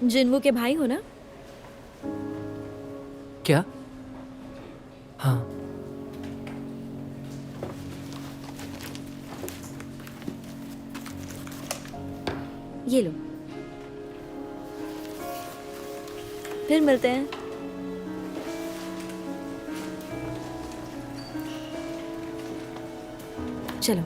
जिन्वू के भाई हो ना? क्या? हाँ। ये लो, फिर मिलते हैं। चलो।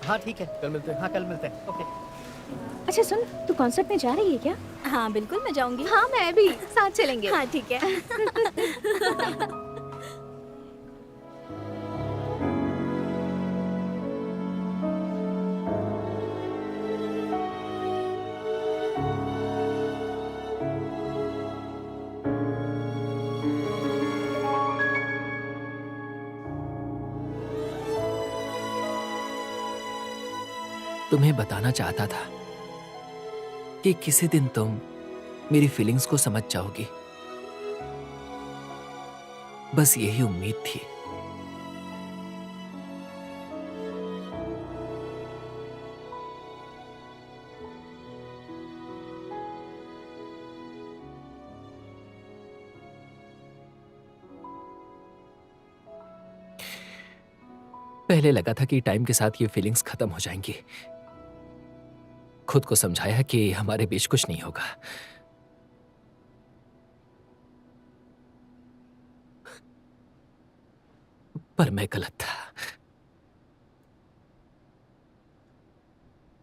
हाँ ठीक है, कल मिलते हैं। हाँ कल मिलते हैं। ओके। अच्छा सुन, तू कॉन्सर्ट में जा रही है क्या? हाँ बिल्कुल, मैं जाऊंगी। हाँ मैं भी, साथ चलेंगे। हाँ ठीक है। तुम्हें बताना चाहता था कि किसी दिन तुम मेरी फीलिंग्स को समझ जाओगी। बस यही उम्मीद थी। पहले लगा था कि टाइम के साथ ये फीलिंग्स खत्म हो जाएंगी। खुद को समझाया कि हमारे बीच कुछ नहीं होगा। पर मैं गलत था।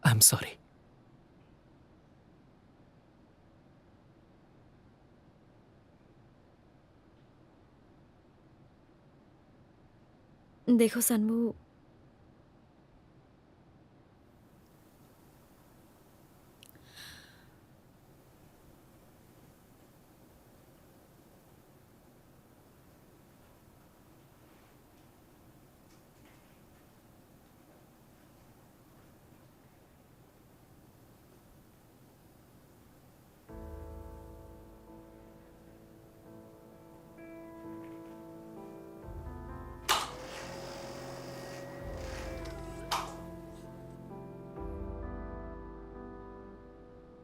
I am sorry. देखो सनमू,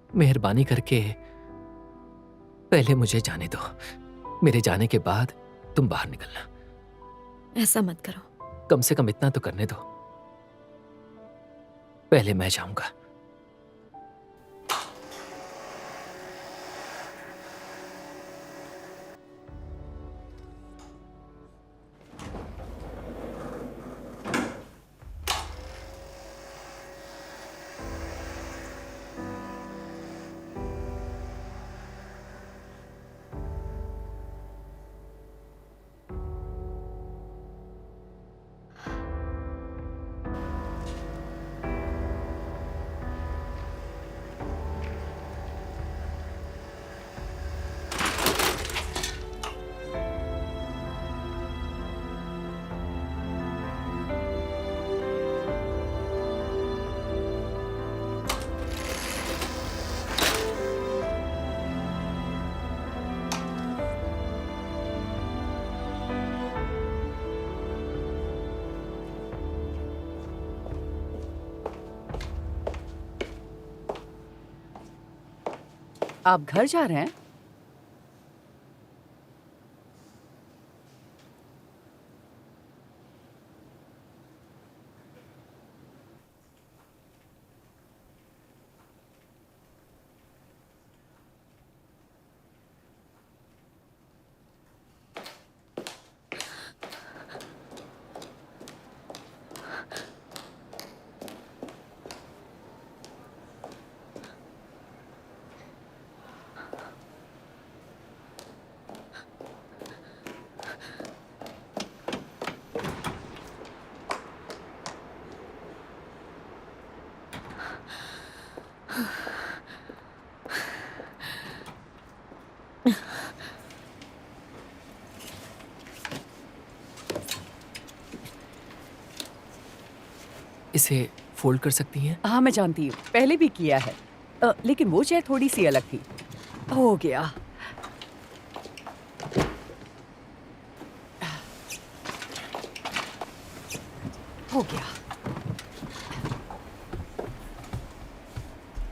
मेहरबानी करके पहले मुझे जाने दो। मेरे जाने के बाद तुम बाहर निकलना। ऐसा मत करो। कम से कम इतना तो करने दो। पहले मैं जाऊंगा। आप घर जा रहे हैं? इसे फोल्ड कर सकती हैं? हाँ मैं जानती हूँ, पहले भी किया है। लेकिन वो चेयर थोड़ी सी अलग थी। हो गया। हो गया।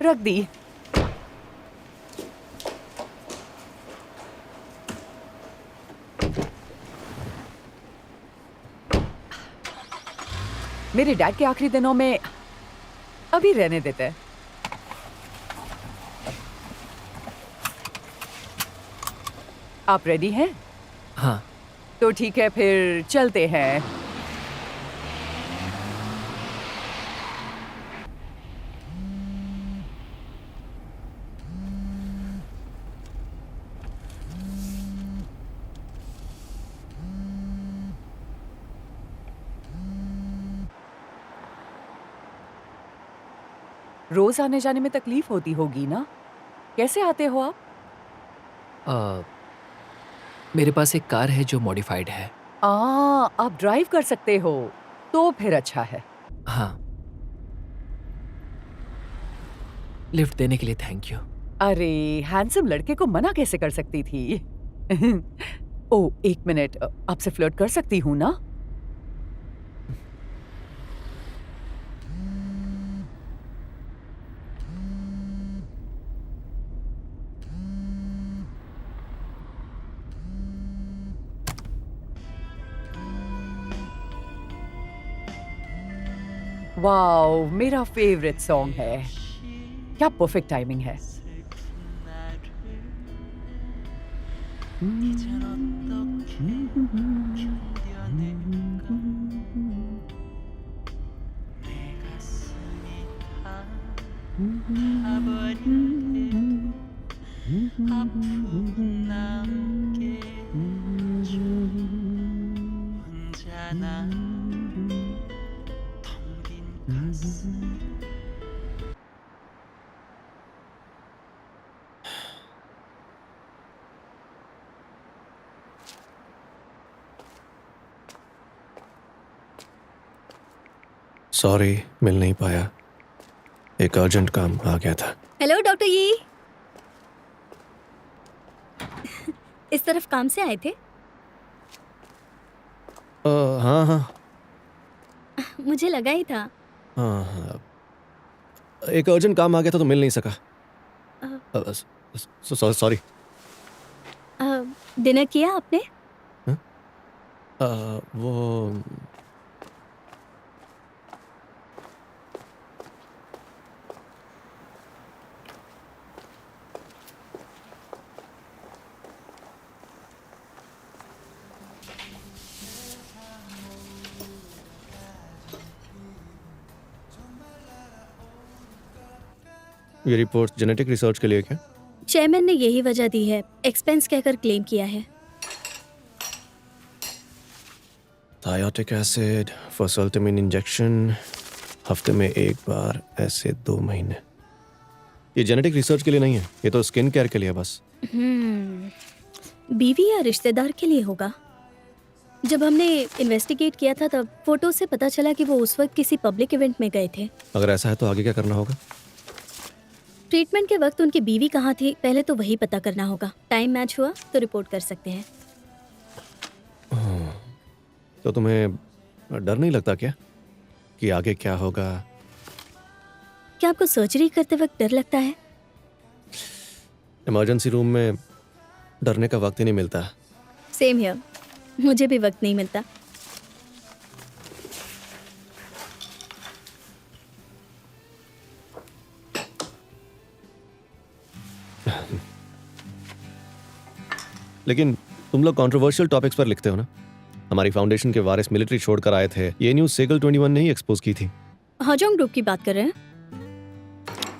रख दी। मेरे डैड के आखिरी दिनों में अभी रहने देते हैं। आप रेडी हैं? हाँ। तो ठीक है, फिर चलते हैं। रोज आने जाने में तकलीफ होती होगी ना? कैसे आते हो आप? मेरे पास एक कार है जो मॉडिफाइड है। आप ड्राइव कर सकते हो, तो फिर अच्छा है। हाँ। लिफ्ट देने के लिए थैंक यू। अरे, हैंडसम लड़के को मना कैसे कर सकती थी? ओ, एक मिनट, आपसे फ्लर्ट कर सकती हूँ ना? वाओ, मेरा फेवरेट सॉन्ग है। क्या परफेक्ट टाइमिंग है। सॉरी, मिल नहीं पाया। एक अर्जेंट काम आ गया था। हेलो डॉक्टर यी। इस तरफ काम से आए थे? हाँ हाँ मुझे लगा ही था। हाँ हाँ, एक अर्जेंट काम आ गया था तो मिल नहीं सका। सॉरी। डिनर किया आपने? वो ये रिपोर्ट जेनेटिक रिसर्च के लिए क्या? चेयरमैन ने यही वजह दी है, एक्सपेंस कहकर क्लेम किया है। थायोटिक एसिड, फॉस्फेटिमिन इंजेक्शन, हफ्ते में एक बार, ऐसे 2 महीने। ये जेनेटिक रिसर्च के लिए नहीं है, ये तो स्किन केयर के लिए बस। बीवी या रिश्तेदार के लिए होगा। जब हमने इन्वेस्टिगेट किया था तब फोटो से पता चला कि वो उस वक्त किसी पब्लिक इवेंट में गए थे। अगर ऐसा है तो आगे क्या करना होगा? ट्रीटमेंट के वक्त उनकी बीवी कहाँ थी, पहले तो वही पता करना होगा। टाइम मैच हुआ तो रिपोर्ट कर सकते हैं। तो तुम्हें डर नहीं लगता क्या कि आगे क्या होगा? क्या आपको सर्जरी करते वक्त डर लगता है? इमरजेंसी रूम में डरने का वक्त ही नहीं मिलता। सेम हियर, मुझे भी वक्त नहीं मिलता। लेकिन तुम लोग कंट्रोवर्शियल टॉपिक्स पर लिखते हो ना। हमारी फाउंडेशन के वारिस मिलिट्री छोड़कर आए थे, ये न्यूज़ सेगल 21 ने ही एक्सपोज की थी। हाजोंग ग्रुप की बात कर रहे हैं?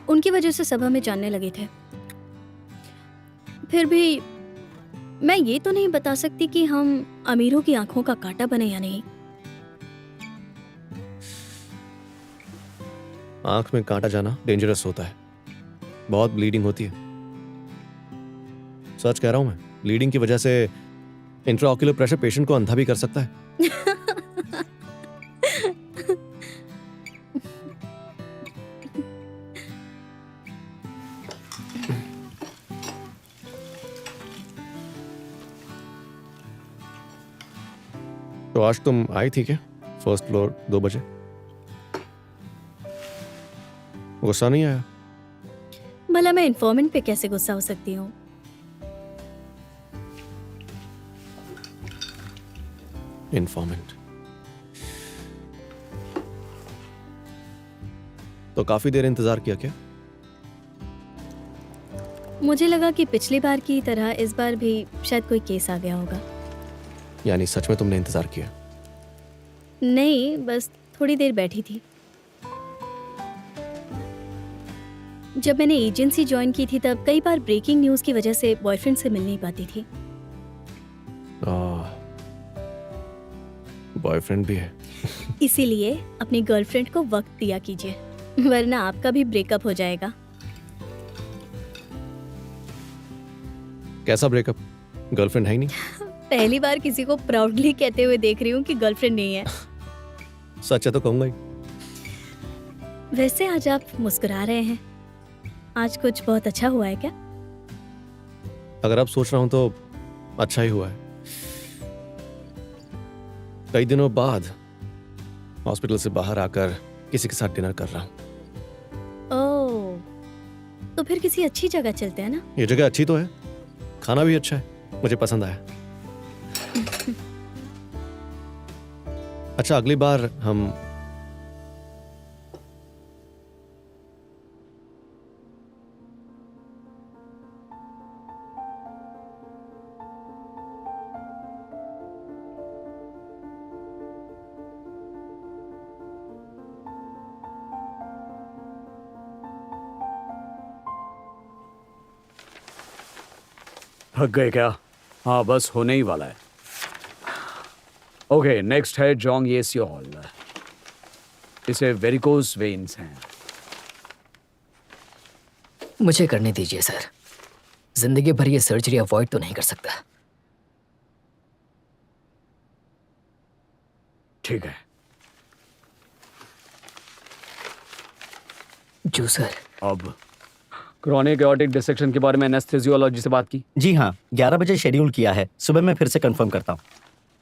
उनकी वजह से सब हमें जानने लगे थे। फिर भी मैं ये तो नहीं बता सकती कि हम अमीरों की आंखों का कांटा बने या नहीं। आंख में कांटा जाना डेंजरस होता है, बहुत ब्लीडिंग होती है। सच कह रहा हूं मैं, ब्लीडिंग की वजह से इंट्राऑक्यूलर प्रेशर पेशेंट को अंधा भी कर सकता है। तो आज तुम आई थी क्या फर्स्ट फ्लोर 2 बजे। गुस्सा नहीं आया? भला मैं इन्फॉर्मेंट पे कैसे गुस्सा हो सकती हूँ? इन्फॉर्मेंट तो काफी देर इंतजार किया क्या? मुझे लगा कि पिछली बार की तरह इस बार भी शायद कोई केस आ गया होगा। यानी सच में तुमने इंतजार किया? नहीं, बस थोड़ी देर बैठी थी। जब मैंने एजेंसी ज्वाइन की थी तब कई बार ब्रेकिंग न्यूज़ की वजह से बॉयफ्रेंड से मिल नहीं पाती थी। बॉयफ्रेंड भी है? इसीलिए अपनी गर्लफ्रेंड को वक्त दिया कीजिए, वरना आपका भी ब्रेकअप हो जाएगा। कैसा ब्रेकअप? गर्लफ्रेंड है ही नहीं? पहली बार किसी को प्राउडली कहते हुए देख रही हूँ कि गर्लफ्रेंड नहीं है। सच है तो कहूंगा ही। वैसे आज आप मुस्कुरा रहे हैं, आज कुछ बहुत अच्छा हुआ है क्या? अगर आप सोच रहा हूं तो अच्छा ही हुआ है। कई दिनों बाद हॉस्पिटल से बाहर आकर किसी के साथ डिनर कर रहा हूं। ओह, तो फिर किसी अच्छी जगह चलते हैं ना? ये जगह अच्छी तो है, खाना भी अच्छा है, मुझे पसंद आया। अच्छा, अगली बार हम थक गए क्या? हाँ, बस होने ही वाला है। ओके, नेक्स्ट है जोंग येसियोल। इसे वेरिकोस वेन्स हैं। मुझे करने दीजिए सर। जिंदगी भर ये सर्जरी अवॉइड तो नहीं कर सकता। ठीक है। जो सर। अब क्रॉनिक एओर्टिक डिसेक्शन के बारे में एनेस्थेसियोलॉजी से बात की? जी हाँ, 11 बजे शेड्यूल किया है। सुबह मैं फिर से कंफर्म करता हूँ।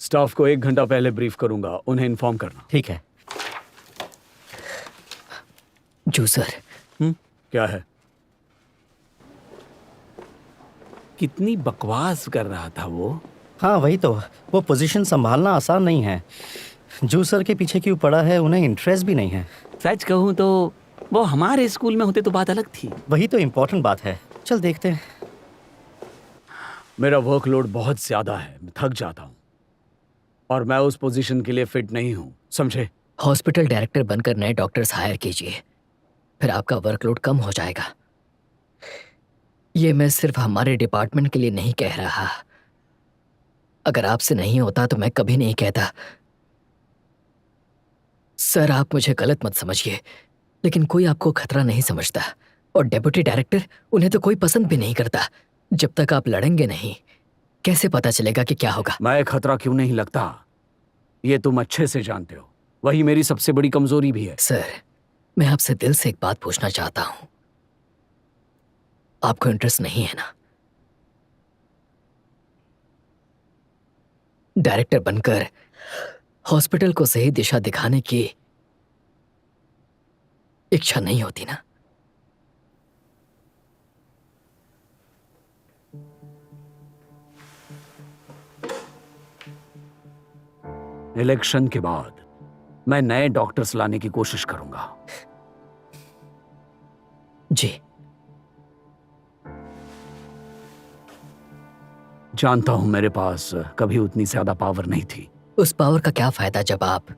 स्टाफ को 1 घंटा पहले ब्रीफ करूंगा, उन्हें इन्फॉर्म करना। ठीक है। जो सर। क्या है? कितनी बकवास कर रहा था वो। हाँ वही तो, वो पोजीशन संभालना आसान नहीं है। जूसर के पीछे क्यों पड़ा है, उन्हें इंटरेस्ट भी नहीं है। सच कहूं तो वो हमारे स्कूल में होते तो बात अलग थी। वही तो इम्पोर्टेंट बात है। चल देखते हैं। मेरा वर्कलोड बहुत ज्यादा है, मैं थक जाता हूँ और मैं उस पोजीशन के लिए फिट नहीं हूँ, समझे? हॉस्पिटल डायरेक्टर बनकर नए डॉक्टर्स हायर कीजिए, फिर आपका वर्कलोड कम हो जाएगा। ये मैं सिर्फ हमारे डिपार्टमेंट के लिए नहीं कह रहा। अगर आपसे नहीं होता तो मैं कभी नहीं कहता। सर, आप मुझे गलत मत समझिए, लेकिन कोई आपको खतरा नहीं समझता, और डेप्यूटी डायरेक्टर, उन्हें तो कोई पसंद भी नहीं करता। जब तक आप लड़ेंगे नहीं, कैसे पता चलेगा कि क्या होगा? मैं खतरा क्यों नहीं लगता, ये तुम अच्छे से जानते हो। वही मेरी सबसे बड़ी कमजोरी भी है। सर, मैं आपसे दिल से एक बात पूछना चाहता हूं। आपको इंटरेस्ट नहीं है ना? डायरेक्टर बनकर हॉस्पिटल को सही दिशा दिखाने की इच्छा नहीं होती ना? इलेक्शन के बाद मैं नए डॉक्टर्स लाने की कोशिश करूंगा। जी। जानता हूं मेरे पास कभी उतनी ज्यादा पावर नहीं थी। उस पावर का क्या फायदा जब आप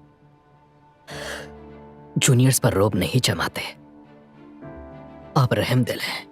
जूनियर्स पर रोब नहीं जमाते? आप रहमदिल हैं।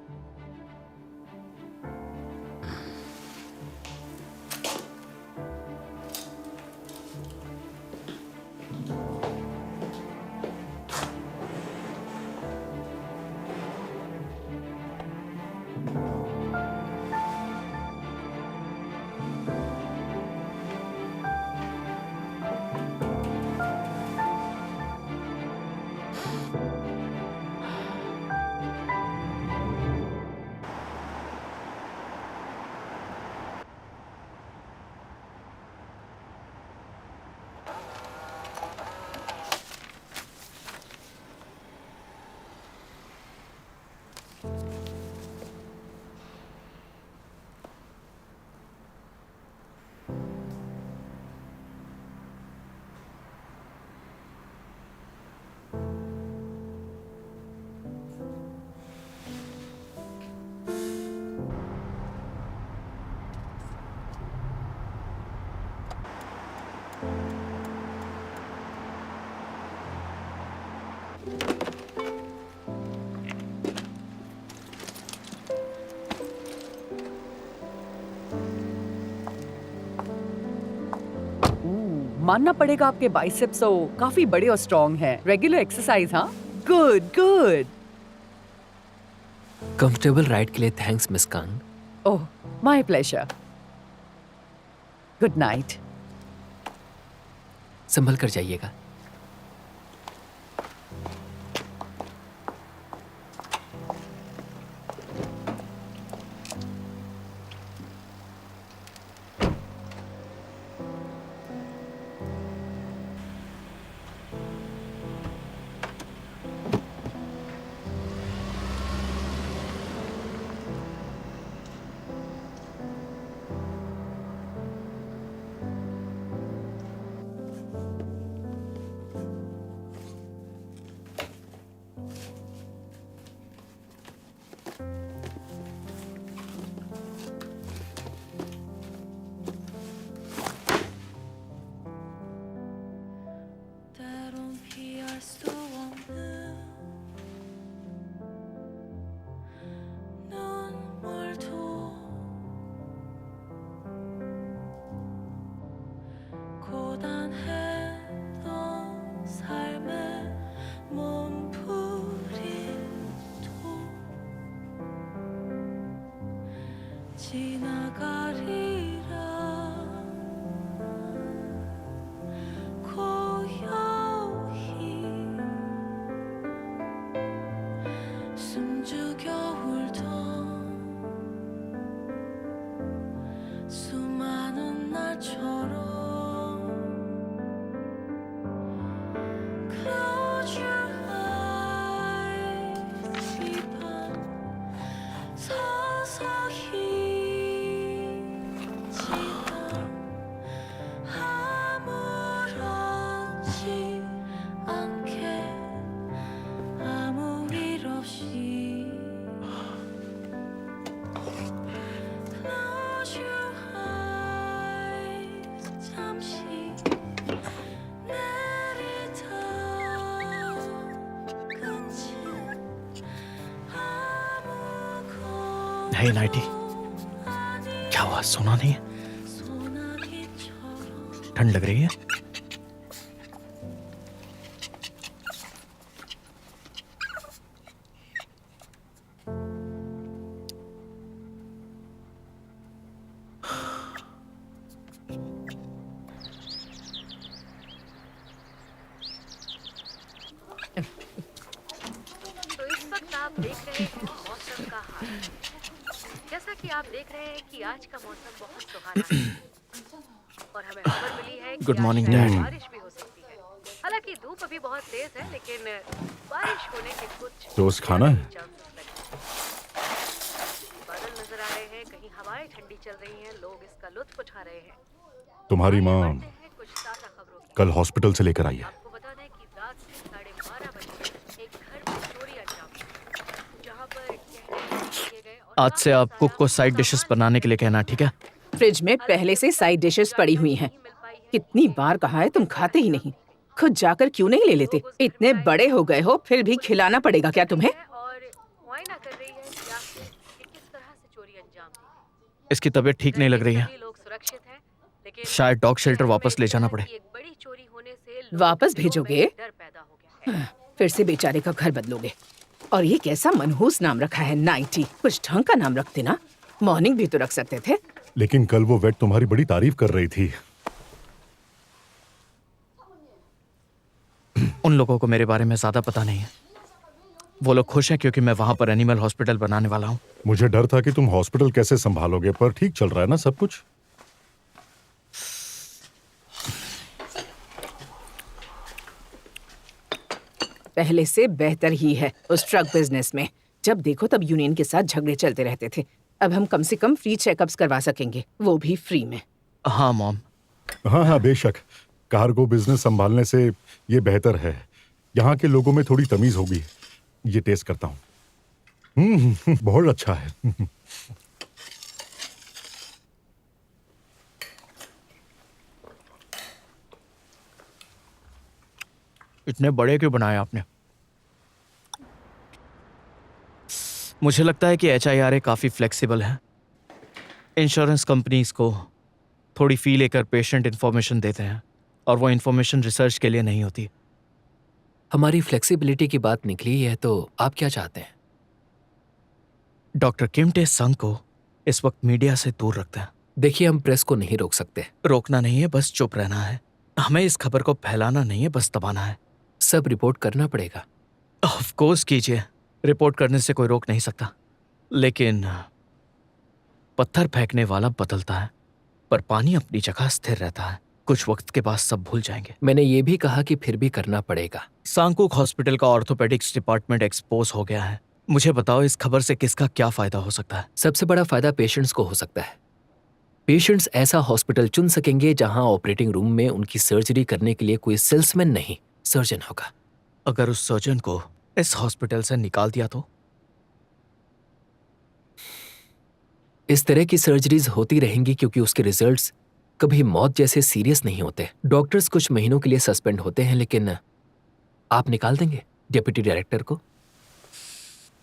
मानना पड़ेगा आपके बाइसेप्स तो काफी बड़े और स्ट्रॉन्ग हैं। रेगुलर एक्सरसाइज, हाँ? Good good. कंफर्टेबल राइड के लिए thanks miss Kang. Oh, my pleasure. Good night. संभल कर जाइएगा। 때론 피할 수 없는 눈물도 고단했던 삶의 몸부림도 지나가리라 고요히 숨죽여 울던 수많은 날처럼 Close your eyes 이 밤 서서히 지나 아무렇지 않게 아무 일 없이 Close your eyes 잠시 내리다 그친 아무것도 hey nightie, क्या हुआ? सोना नहीं है? 소나기처럼 ठंड लग रही है? तो इस वक्त आप देख रहे हैं मौसम का हाल। जैसा कि आप देख रहे हैं कि आज का मौसम बहुत सुहाना है और हमें खबर मिली है कि Good morning, आज शायद Dad. बारिश भी हो सकती है। हालांकि धूप अभी बहुत तेज है, लेकिन बारिश होने के कुछ रोज खाना है? chances लगे। बादल नजर आ रहे हैं, कहीं हवाएं ठंडी चल रही हैं, लोग इसका लुत्फ उठा रहे हैं। तुम्हारी आइए माँ बढ़ते हैं कुछ ताज़ा खबरों की। कल हॉस्पिटल से लेकर आई है। आपको बता दें कि रात के 12:30 बजे एक घर में चोरी अंजाम दी, जहां पर किए गए और आज से आप कुक को साइड डिशेस बनाने के लिए कहना, ठीक है? फ्रिज में पहले से साइड डिशेस पड़ी हुई हैं। कितनी बार कहा है तुम खाते ही नहीं। खुद जाकर क्यों नहीं ले लेते? इतने बड़े हो गए हो फिर भी खिलाना पड़ेगा क्या तुम्हें? और मुआयना कर रही है कि आखिर ये किस तरह से चोरी अंजाम दी। इसकी तबीयत ठीक नहीं लग रही है। सभी लोग सुरक्षित हैं, लेकिन शायद डॉग शेल्टर वापस ले जाना पड़े। एक बड़ी चोरी होने से लोगों वापस के दिलों भेजोगे? में डर पैदा हो गया है। फिर से बेचारे का घर बदलोगे। और ये कैसा मनहूस नाम रखा है, नाइटी। कुछ ढंग का नाम रखते ना। मॉर्निंग भी तो रख सकते थे। लेकिन कल वो वेट तुम्हारी बड़ी तारीफ कर रही थी। उन लोगों को मेरे बारे में ज्यादा पता नहीं है। वो लोग खुश हैं क्योंकि मैं वहां पर एनिमल हॉस्पिटल बनाने वाला हूँ। मुझे डर था कि तुम हॉस्पिटल कैसे संभालोगे, पर ठीक चल रहा है ना सब कुछ? पहले से बेहतर ही है उस ट्रक बिजनेस में। जब देखो तब यूनियन के साथ झगड़े चलते रहते थे। अब हम कम से कम फ्री चेकअप्स करवा सकेंगे, वो भी फ्री में। हाँ मॉम। हाँ हाँ बेशक, कार्गो बिजनेस संभालने से ये बेहतर है। यहाँ के लोगों में थोड़ी तमीज होगी। ये टेस्ट करता हूँ। बहुत अच्छा है। इतने बड़े क्यों बनाए आपने? मुझे लगता है कि HIRA काफ़ी फ्लेक्सिबल है। इंश्योरेंस कंपनीज को थोड़ी फ़ी लेकर पेशेंट इन्फॉर्मेशन देते हैं और वो इन्फॉर्मेशन रिसर्च के लिए नहीं होती। हमारी फ्लेक्सिबिलिटी की बात निकली है तो आप क्या चाहते हैं? डॉक्टर किम टे संग को इस वक्त मीडिया से दूर रखते हैं। देखिए, हम प्रेस को नहीं रोक सकते। रोकना नहीं है, बस चुप रहना है। हमें इस खबर को फैलाना नहीं है, बस दबाना है। सब रिपोर्ट करना पड़ेगा। ऑफ कोर्स कीजिए, रिपोर्ट करने से कोई रोक नहीं सकता। लेकिन पत्थर फेंकने वाला बदलता है, पर पानी अपनी जगह स्थिर रहता है। कुछ वक्त के बाद सब भूल जाएंगे। मैंने ये भी कहा कि फिर भी करना पड़ेगा। सांगकुक हॉस्पिटल का ऑर्थोपेडिक्स डिपार्टमेंट एक्सपोज हो गया है। मुझे बताओ, इस खबर से किसका क्या फायदा हो सकता है? सबसे बड़ा फायदा पेशेंट्स को हो सकता है। पेशेंट्स ऐसा हॉस्पिटल चुन सकेंगे जहां ऑपरेटिंग रूम में उनकी सर्जरी करने के लिए कोई सेल्समैन नहीं, सर्जन होगा। अगर उस सर्जन को इस हॉस्पिटल से निकाल दिया तो? इस तरह की सर्जरीज होती रहेंगी क्योंकि उसके रिजल्ट्स कभी मौत जैसे सीरियस नहीं होते। डॉक्टर्स कुछ महीनों के लिए सस्पेंड होते हैं, लेकिन आप निकाल देंगे डेप्यूटी डायरेक्टर को?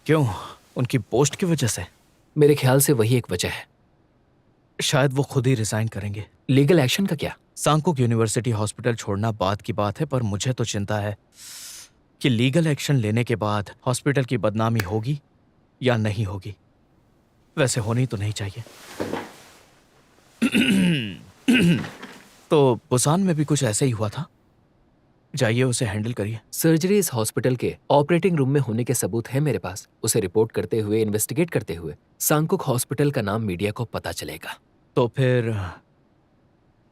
क्यों? उनकी पोस्ट की वजह से? मेरे ख्याल से वही एक वजह है। शायद वो खुद ही रिजाइन करेंगे। लीगल एक्शन का क्या? सांगकुक यूनिवर्सिटी हॉस्पिटल छोड़ना बात की बात है, पर मुझे तो चिंता है कि लीगल एक्शन लेने के बाद हॉस्पिटल की बदनामी होगी या नहीं होगी। वैसे होनी तो नहीं चाहिए। तो बुसान में भी कुछ ऐसे ही हुआ था। जाइए, उसे हैंडल करिए। सर्जरी इस हॉस्पिटल के ऑपरेटिंग रूम में होने के सबूत है मेरे पास। उसे रिपोर्ट करते हुए, इन्वेस्टिगेट करते हुए सांगकुक हॉस्पिटल का नाम मीडिया को पता चलेगा। तो फिर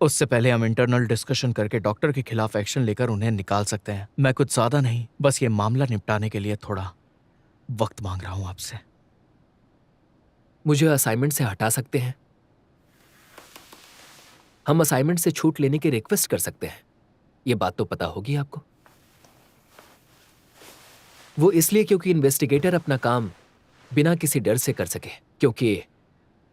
उससे पहले हम इंटरनल डिस्कशन करके डॉक्टर के खिलाफ एक्शन लेकर उन्हें निकाल सकते हैं। मैं कुछ ज्यादा नहीं, बस ये मामला निपटाने के लिए थोड़ा वक्त मांग रहा हूं आपसे। मुझे असाइनमेंट से हटा सकते हैं। हम असाइनमेंट से छूट लेने की रिक्वेस्ट कर सकते हैं। ये बात तो पता होगी आपको। वो इसलिए क्योंकि इन्वेस्टिगेटर अपना काम बिना किसी डर से कर सके। क्योंकि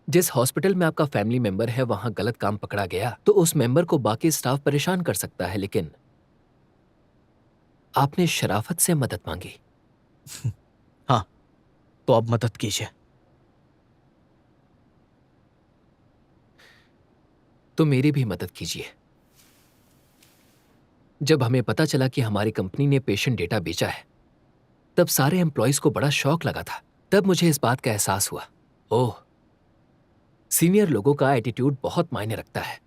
जिस हॉस्पिटल में आपका फैमिली मेंबर है वहां गलत काम पकड़ा गया तो उस मेंबर को बाकी स्टाफ परेशान कर सकता है, लेकिन आपने शराफत से मदद मांगी। हाँ, तो अब मदद कीजिए। तो मेरी भी मदद कीजिए। जब हमें पता चला कि हमारी कंपनी ने पेशेंट डेटा बेचा है, तब सारे एम्प्लॉयज को बड़ा शॉक लगा था। तब मुझे इस बात का एहसास हुआ, ओह, सीनियर लोगों का एटीट्यूड बहुत मायने रखता है।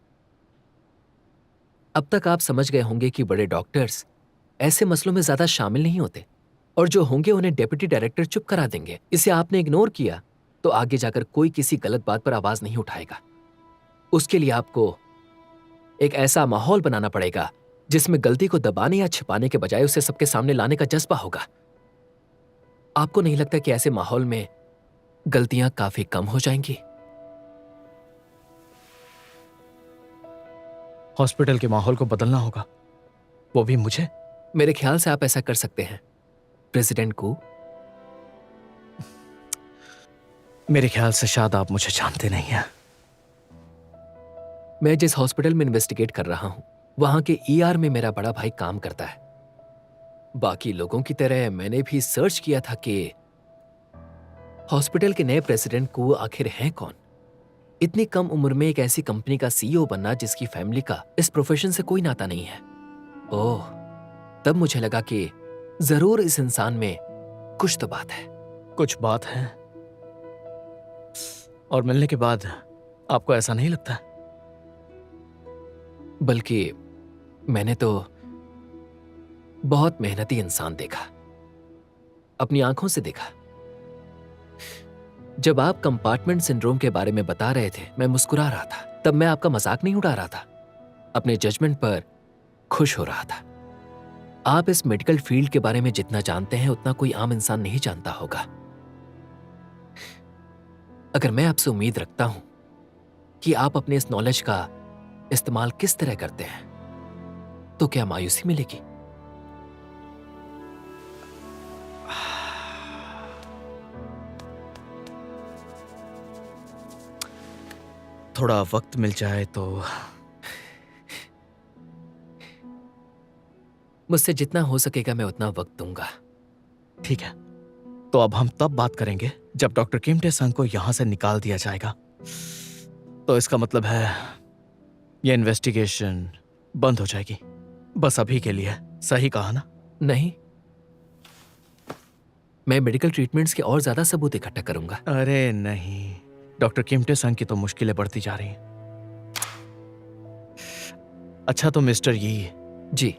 अब तक आप समझ गए होंगे कि बड़े डॉक्टर्स ऐसे मसलों में ज्यादा शामिल नहीं होते, और जो होंगे उन्हें डेप्यूटी डायरेक्टर चुप करा देंगे। इसे आपने इग्नोर किया तो आगे जाकर कोई किसी गलत बात पर आवाज नहीं उठाएगा। उसके लिए आपको एक ऐसा माहौल बनाना पड़ेगा जिसमें गलती को दबाने या छिपाने के बजाय उसे सबके सामने लाने का जज्बा होगा। आपको नहीं लगता कि ऐसे माहौल में गलतियां काफी कम हो जाएंगी? हॉस्पिटल के माहौल को बदलना होगा, वो भी मुझे। मेरे ख्याल से आप ऐसा कर सकते हैं प्रेसिडेंट को। मेरे ख्याल से शायद आप मुझे जानते नहीं हैं। मैं जिस हॉस्पिटल में इन्वेस्टिगेट कर रहा हूं वहां के ER में मेरा बड़ा भाई काम करता है। बाकी लोगों की तरह मैंने भी सर्च किया था कि हॉस्पिटल के नए प्रेसिडेंट को आखिर है कौन। इतनी कम उम्र में एक ऐसी कंपनी का CEO बनना जिसकी फैमिली का इस प्रोफेशन से कोई नाता नहीं है। ओह, तब मुझे लगा कि जरूर इस इंसान में कुछ तो बात है। कुछ बात है? और मिलने के बाद आपको ऐसा नहीं लगता? बल्कि मैंने तो बहुत मेहनती इंसान देखा, अपनी आंखों से देखा। जब आप कंपार्टमेंट सिंड्रोम के बारे में बता रहे थे, मैं मुस्कुरा रहा था। तब मैं आपका मजाक नहीं उड़ा रहा था, अपने जजमेंट पर खुश हो रहा था। आप इस मेडिकल फील्ड के बारे में जितना जानते हैं उतना कोई आम इंसान नहीं जानता होगा। अगर मैं आपसे उम्मीद रखता हूं कि आप अपने इस नॉलेज का इस्तेमाल किस तरह करते हैं, तो क्या मायूसी मिलेगी? थोड़ा वक्त मिल जाए तो। मुझसे जितना हो सकेगा मैं उतना वक्त दूंगा। ठीक है, तो अब हम तब बात करेंगे जब डॉक्टर किमटे संग को यहां से निकाल दिया जाएगा तो इसका मतलब है ये इन्वेस्टिगेशन बंद हो जाएगी, बस अभी के लिए। सही कहा ना? नहीं, मैं मेडिकल ट्रीटमेंट्स के और ज्यादा सबूत इकट्ठा करूंगा। अरे नहीं, डॉक्टर किमटे संग की तो मुश्किलें बढ़ती जा रही हैं। अच्छा तो मिस्टर यी जी,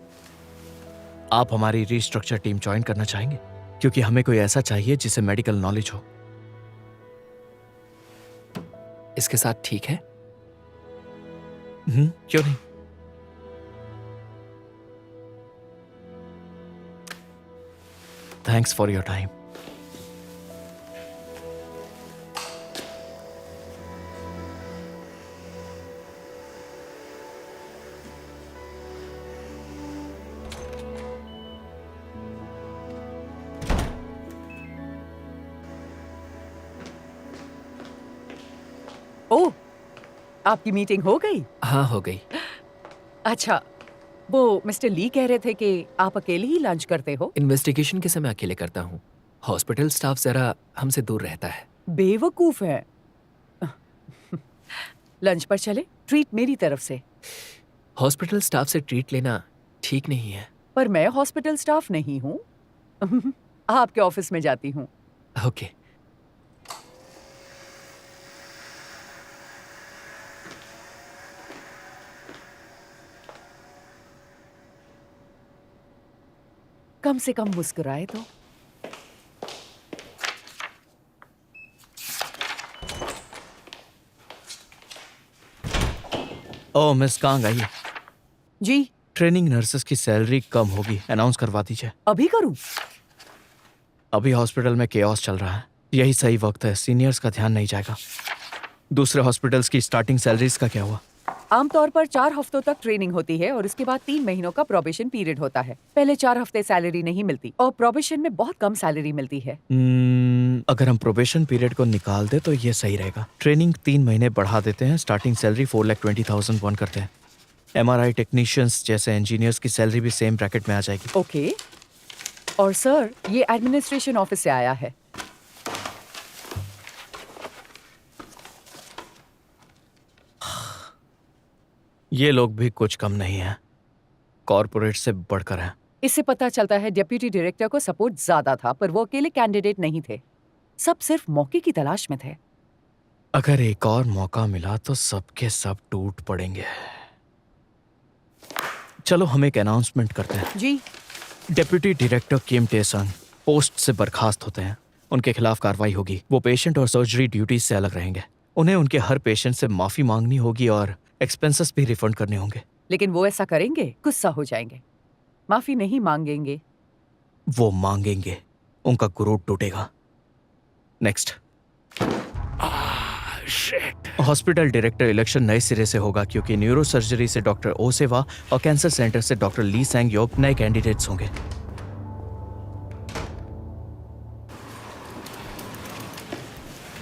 आप हमारी रिस्ट्रक्चर टीम ज्वाइन करना चाहेंगे? क्योंकि हमें कोई ऐसा चाहिए जिसे मेडिकल नॉलेज हो। इसके साथ ठीक है? क्यों नहीं? Thanks for your time. Oh, आपकी मीटिंग हो गई? हाँ, हो गई। अच्छा, वो मिस्टर ली कह रहे थे कि आप अकेले ही लंच करते हो? इन्वेस्टिगेशन के समय अकेले करता हूँ। हॉस्पिटल स्टाफ जरा हमसे दूर रहता है। बेवकूफ है। लंच पर चले, ट्रीट मेरी तरफ से। हॉस्पिटल स्टाफ से ट्रीट लेना ठीक नहीं है। पर मैं हॉस्पिटल स्टाफ नहीं हूँ। आपके ऑफिस में जाती हूँ। ओके। कम से कम मुस्कुराए तो। ओह मिस कांग आइए। जी, ट्रेनिंग नर्सेस की सैलरी कम होगी, अनाउंस करवा दीजिए। अभी करूं? अभी हॉस्पिटल में केओस चल रहा है, यही सही वक्त है, सीनियर्स का ध्यान नहीं जाएगा। दूसरे हॉस्पिटल्स की स्टार्टिंग सैलरीज का क्या हुआ? आमतौर पर 4 हफ्तों तक ट्रेनिंग होती है और इसके बाद 3 महीनों का प्रोबेशन पीरियड होता है। पहले 4 हफ्ते सैलरी नहीं मिलती और प्रोबेशन में बहुत कम सैलरी मिलती है। अगर हम प्रोबेशन पीरियड को निकाल दे तो ये सही रहेगा। ट्रेनिंग 3 महीने बढ़ा देते हैं, स्टार्टिंग सैलरी 4,20,000 वन करते हैं। MRI टेक्नीशियंस जैसे इंजीनियर्स की सैलरी भी सेम ब्रैकेट में आ जाएगी। ओके। और सर, ये एडमिनिस्ट्रेशन ऑफिस से आया है। ये लोग भी कुछ कम नहीं है, कॉर्पोरेट से बढ़कर हैं। इससे पता चलता है डिप्यूटी डायरेक्टर को सपोर्ट ज्यादा था, पर वो अकेले कैंडिडेट नहीं थे। सब सिर्फ मौके की तलाश में थे। अगर एक और मौका मिला तो सबके सब टूट पड़ेंगे। चलो हम एक अनाउंसमेंट करते हैं। जी। डिप्यूटी डायरेक्टर किम टेसन पोस्ट से बर्खास्त होते हैं। उनके खिलाफ कार्रवाई होगी। वो पेशेंट और सर्जरी ड्यूटीज से अलग रहेंगे। उन्हें उनके हर पेशेंट से माफी मांगनी होगी और एक्सपेंसेस भी रिफंड करने होंगे। लेकिन वो ऐसा करेंगे? गुस्सा हो जाएंगे। माफी नहीं मांगेंगे। वो मांगेंगे, उनका गुरूर टूटेगा। नेक्स्ट। हॉस्पिटल डायरेक्टर इलेक्शन नए सिरे से होगा क्योंकि न्यूरो सर्जरी से डॉक्टर ओसेवा और कैंसर सेंटर से डॉक्टर ली सैंग योग नए कैंडिडेट्स होंगे।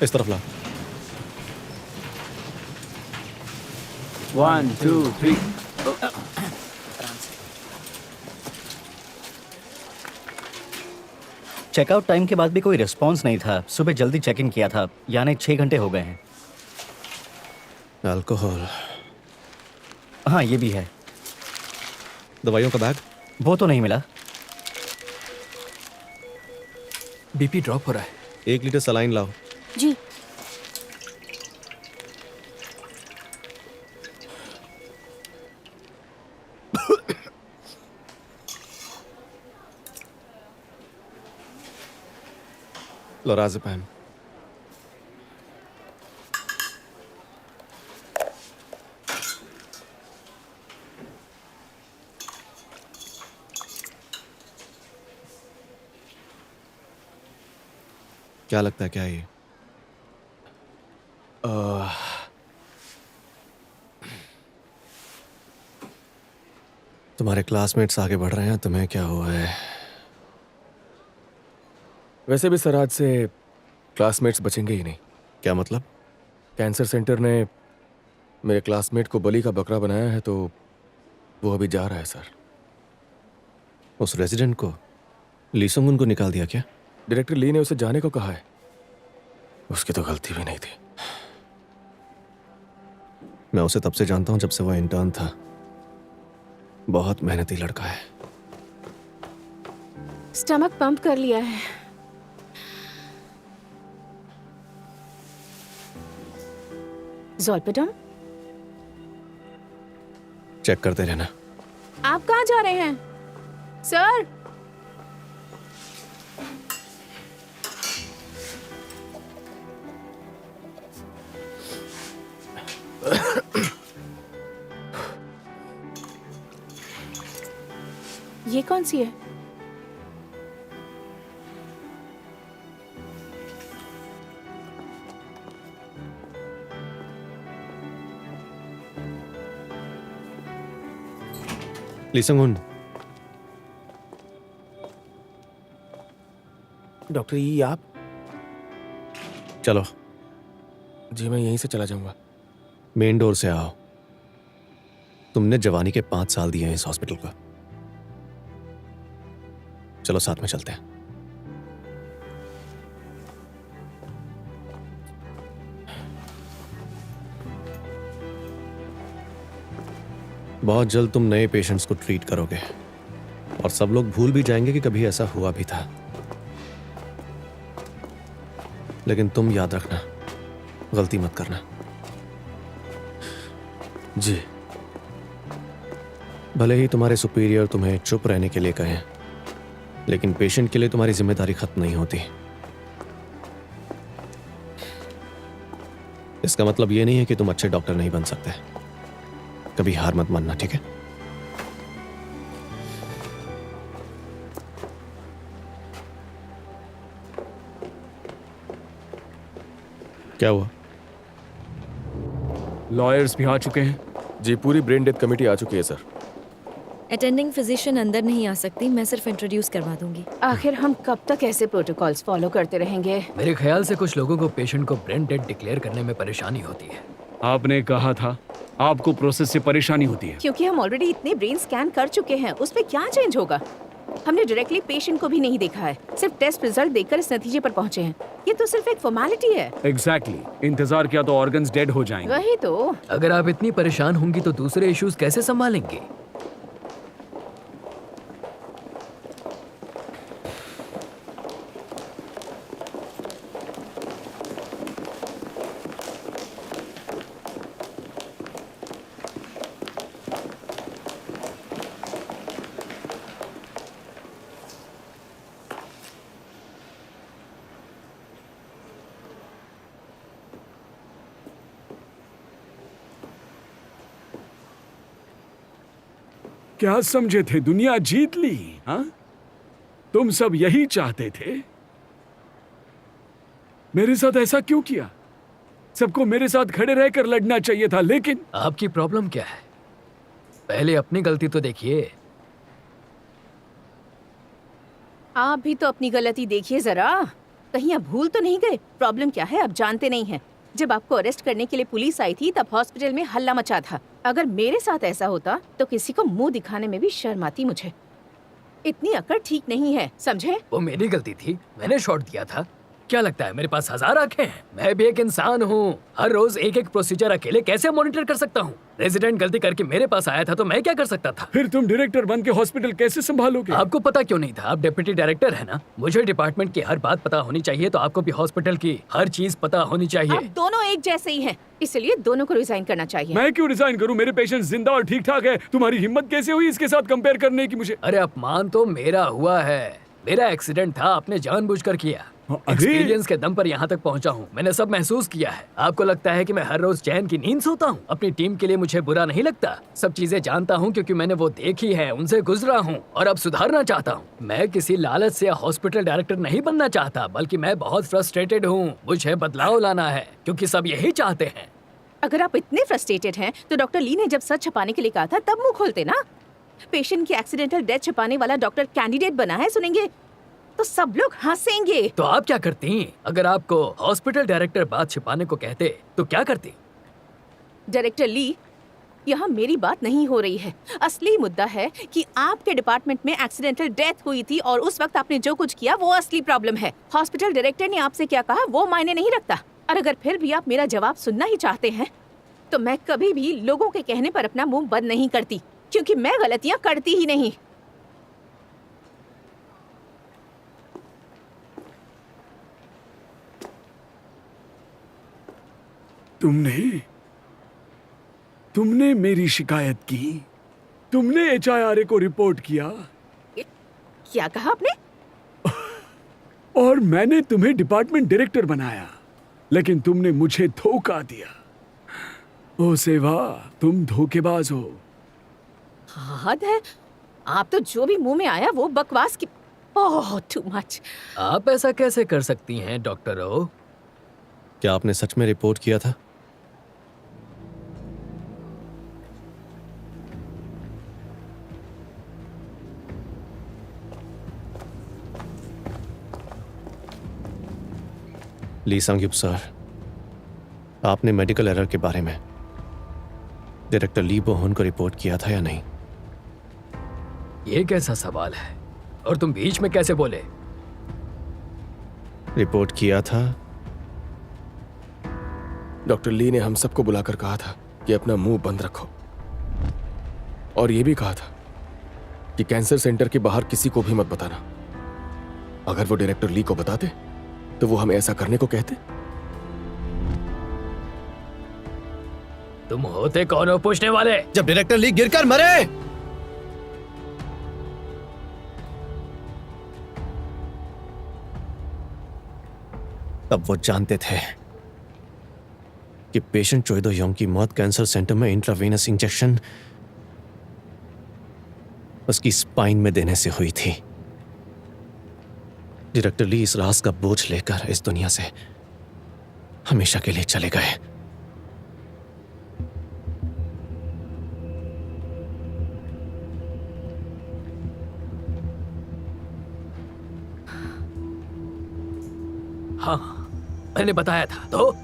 इस तरफ ला। 1 2 3। चेकआउट टाइम के बाद भी कोई रिस्पांस नहीं था। सुबह जल्दी चेक इन किया था, यानी 6 घंटे हो गए हैं। अल्कोहल। हाँ, ये भी है। दवाइयों का बैग? वो तो नहीं मिला। बीपी ड्रॉप हो रहा है। 1 लीटर सलाइन लाओ। जी। लोराज़ेपैम। क्या लगता है क्या ये? तुम्हारे क्लासमेट्स आगे बढ़ रहे हैं, तुम्हें क्या हुआ है? वैसे भी सर आज से क्लासमेट्स बचेंगे ही नहीं। क्या मतलब? कैंसर सेंटर ने मेरे क्लासमेट को बलि का बकरा बनाया है, तो वो अभी जा रहा है सर। उस रेजिडेंट को लीसुंगुन को निकाल दिया क्या? डायरेक्टर ली ने उसे जाने को कहा है। उसकी तो गलती भी नहीं थी। मैं उसे तब से जानता हूं जब से वो इंटर्न था। बहुत मेहनती लड़का है। स्टमक पंप कर लिया है। ज़ोलपेटम, चेक करते रहना। आप कहाँ जा रहे हैं सर? ये कौन सी है? ली संग-हुन, डॉक्टर ई आप? चलो जी मैं यहीं से चला जाऊंगा। मेन डोर से आओ। तुमने जवानी के 5 साल दिए हैं इस हॉस्पिटल को। चलो साथ में चलते हैं। बहुत जल्द तुम नए पेशेंट्स को ट्रीट करोगे और सब लोग भूल भी जाएंगे कि कभी ऐसा हुआ भी था। लेकिन तुम याद रखना, गलती मत करना। जी। भले ही तुम्हारे सुपीरियर तुम्हें चुप रहने के लिए कहें, लेकिन पेशेंट के लिए तुम्हारी जिम्मेदारी खत्म नहीं होती। इसका मतलब यह नहीं है कि तुम अच्छे डॉक्टर नहीं बन सकते। कभी हार मत मानना, ठीक है? क्या हुआ? लॉयर्स भी आ चुके हैं। जी पूरी ब्रेन डेथ कमेटी आ चुकी है सर। अटेंडिंग फिजिशियन अंदर नहीं आ सकती, मैं सिर्फ इंट्रोड्यूस करवा दूंगी। आखिर हम कब तक ऐसे प्रोटोकॉल्स फॉलो करते रहेंगे? मेरे ख्याल से कुछ लोगों को पेशेंट को ब्रेन डेड डिक्लेयर करने में परेशानी होती है। आपने कहा था आपको प्रोसेस से परेशानी होती है। क्योंकि हम ऑलरेडी इतने ब्रेन स्कैन कर चुके हैं, उसमें क्या चेंज होगा? हमने डायरेक्टली पेशेंट को भी नहीं देखा है, सिर्फ टेस्ट रिजल्ट देखकर इस नतीजे पर पहुंचे हैं। ये तो सिर्फ एक फॉर्मेलिटी है। एग्जैक्टली, इंतजार किया तो ऑर्गन्स डेड हो जाएंगे। वही तो। अगर आप इतनी परेशान होंगी तो दूसरे इश्यूज कैसे संभालेंगे? क्या समझे थे दुनिया जीत ली? हाँ, तुम सब यही चाहते थे। मेरे साथ ऐसा क्यों किया? सबको मेरे साथ खड़े रहकर लड़ना चाहिए था, लेकिन आपकी प्रॉब्लम क्या है? पहले अपनी गलती तो देखिए। आप भी तो अपनी गलती देखिए जरा, कहीं आप भूल तो नहीं गए? प्रॉब्लम क्या है आप जानते नहीं हैं। जब आपको अरेस्ट करने के लिए पुलिस आई थी तब हॉस्पिटल में हल्ला मचा था। अगर मेरे साथ ऐसा होता तो किसी को मुंह दिखाने में भी शर्म आती मुझे। इतनी अकड़ ठीक नहीं है, समझे? वो मेरी गलती थी, मैंने शॉट दिया था। क्या लगता है मेरे पास 1000 आंखें हैं? मैं भी एक इंसान हूँ। हर रोज एक एक प्रोसीजर अकेले कैसे मॉनिटर कर सकता हूँ? रेजिडेंट गलती करके मेरे पास आया था तो मैं क्या कर सकता था? फिर तुम डायरेक्टर बन के हॉस्पिटल कैसे संभालोगे? आपको पता क्यों नहीं था? आप डिप्टी डायरेक्टर है ना। मुझे डिपार्टमेंट की हर बात पता होनी चाहिए, तो आपको भी हॉस्पिटल की हर चीज पता होनी चाहिए। आप दोनों एक जैसे ही हैं, इसलिए दोनों को रिजाइन करना चाहिए। मैं क्यों रिजाइन करूं? मेरे पेशेंट जिंदा और ठीक ठाक है। तुम्हारी हिम्मत कैसे हुई इसके साथ कंपेयर करने की मुझे? अरे अपमान तो मेरा हुआ है। मेरा एक्सीडेंट था, आपने जानबूझकर किया। एक्सपीरियंस के दम पर यहाँ तक पहुँचा हूँ, मैंने सब महसूस किया है। आपको लगता है कि मैं हर रोज चैन की नींद सोता हूँ? अपनी टीम के लिए मुझे बुरा नहीं लगता। सब चीजें जानता हूँ क्योंकि मैंने वो देखी है, उनसे गुजरा हूँ और अब सुधारना चाहता हूँ। मैं किसी लालच से हॉस्पिटल डायरेक्टर नहीं बनना चाहता, बल्कि मैं बहुत फ्रस्ट्रेटेड हूँ। मुझे बदलाव लाना है क्योंकि सब यही चाहते हैं। अगर आप इतने फ्रस्ट्रेटेड हैं तो डॉक्टर ली ने जब सच छुपाने के लिए कहा था तब मुंह खोलते ना। पेशेंट की एक्सीडेंटल डेथ छुपाने वाला डॉक्टर कैंडिडेट बना है, सुनेंगे तो सब लोग हंसेंगे। तो आप क्या करती? अगर आपको हॉस्पिटल डायरेक्टर बात छिपाने को कहते तो क्या करती? डायरेक्टर ली, यहाँ मेरी बात नहीं हो रही है। असली मुद्दा है कि आपके डिपार्टमेंट में एक्सीडेंटल डेथ हुई थी और उस वक्त आपने जो कुछ किया वो असली प्रॉब्लम है। हॉस्पिटल डायरेक्टर ने आपसे क्या कहा वो मायने नहीं रखता। और अगर फिर भी आप मेरा जवाब सुनना ही चाहते हैं तो मैं कभी भी लोगों के कहने पर अपना मुंह बंद नहीं करती, क्योंकि मैं गलतियां करती ही नहीं। तुमने मेरी शिकायत की, तुमने HIRA को रिपोर्ट किया क्या कहा आपने? और मैंने तुम्हें डिपार्टमेंट डायरेक्टर बनाया, लेकिन तुमने मुझे धोखा दिया। ओ सेवा, तुम धोखेबाज हो। हद है, आप तो जो भी मुंह में आया वो बकवास की। ओह टू मच। आप ऐसा कैसे कर सकती हैं डॉक्टर ओ? क्या आपने सच में रिपोर्ट किया था? ली संगयुप सर, आपने मेडिकल एरर के बारे में डायरेक्टर ली बोहन को रिपोर्ट किया था या नहीं? ये कैसा सवाल है? और तुम बीच में कैसे बोले? रिपोर्ट किया था। डॉक्टर ली ने हम सबको बुलाकर कहा था कि अपना मुंह बंद रखो, और ये भी कहा था कि कैंसर सेंटर के बाहर किसी को भी मत बताना। अगर वो डायरेक्टर ली को बताते तो वो हमें ऐसा करने को कहते। तुम होते कौन हो पूछने वाले? जब डायरेक्टर ली गिरकर मरे, तब वो जानते थे कि पेशेंट चोइदो योंग की मौत कैंसर सेंटर में इंट्रावेनस इंजेक्शन उसकी स्पाइन में देने से हुई थी। डायरेक्टर ली इस राज का बोझ लेकर इस दुनिया से हमेशा के लिए चले गए। हाँ, मैंने बताया था तो।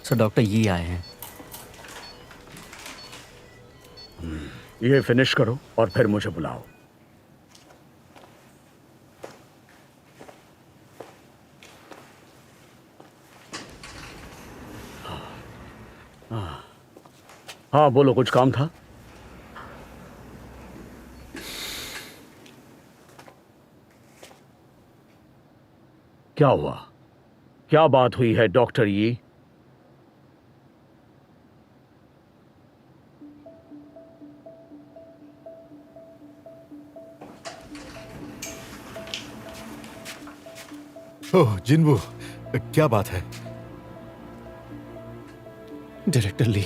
सर डॉक्टर ये आए हैं। ये फिनिश करो और फिर मुझे बुलाओ। हाँ बोलो, कुछ काम था? क्या हुआ? क्या बात हुई है डॉक्टर ये? ओह जिन्बू, क्या बात है? डायरेक्टर ली।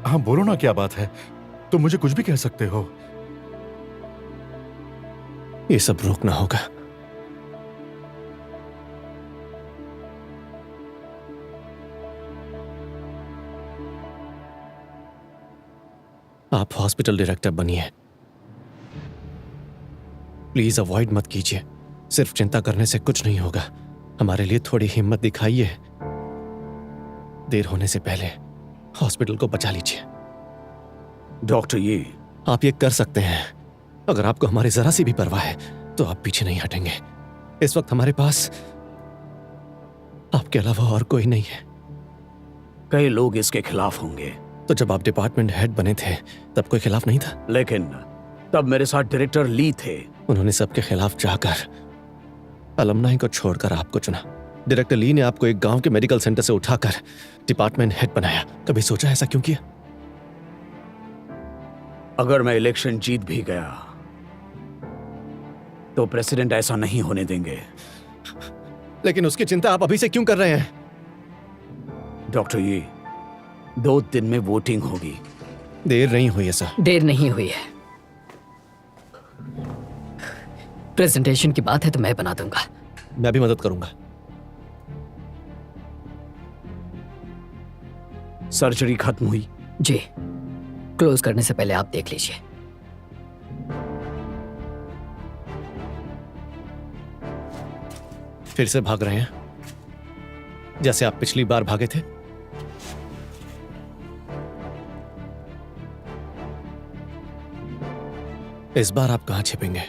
हाँ बोलो ना, क्या बात है? तुम मुझे कुछ भी कह सकते हो। ये सब रोकना होगा। आप हॉस्पिटल डायरेक्टर बनिए। प्लीज अवॉइड मत कीजिए। सिर्फ चिंता करने से कुछ नहीं होगा। हमारे लिए थोड़ी हिम्मत दिखाइए। देर होने से पहले हॉस्पिटल को बचा लीजिए। डॉक्टर ये आप ये कर सकते हैं। अगर आपको हमारी जरा सी भी परवाह है तो आप पीछे नहीं हटेंगे। इस वक्त हमारे पास आपके अलावा और कोई नहीं है। कई लोग इसके खिलाफ होंगे। तो जब आप डिपार्टमेंट हेड बने थे तब कोई खिलाफ नहीं था? लेकिन तब मेरे साथ डायरेक्टर ली थे। उन्होंने सबके खिलाफ जाकर अलमनाई को छोड़कर आपको चुना। डायरेक्टर ली ने आपको एक गांव के मेडिकल सेंटर से उठाकर डिपार्टमेंट हेड बनाया। कभी सोचा ऐसा क्यों किया? अगर मैं इलेक्शन जीत भी गया तो प्रेसिडेंट ऐसा नहीं होने देंगे। लेकिन उसकी चिंता आप अभी से क्यों कर रहे हैं? डॉक्टर, ये 2 दिन में वोटिंग होगी। देर नहीं हुई है सर। देर नहीं हुई है। प्रेजेंटेशन की बात है तो मैं बना दूंगा। मैं भी मदद करूंगा। सर्जरी खत्म हुई? जी, क्लोज करने से पहले आप देख लीजिए। फिर से भाग रहे हैं जैसे आप पिछली बार भागे थे? इस बार आप कहां छिपेंगे?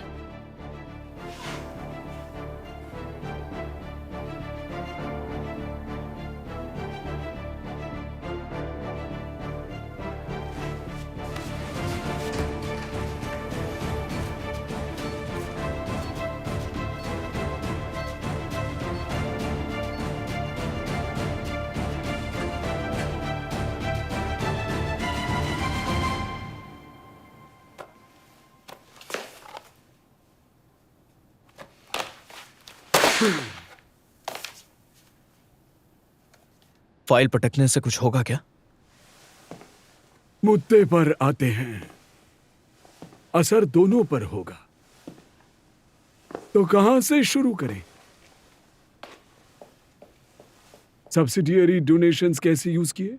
फाइल पटकने से कुछ होगा क्या? मुद्दे पर आते हैं, असर दोनों पर होगा। तो कहां से शुरू करें? सब्सिडियरी डोनेशंस कैसे यूज किए?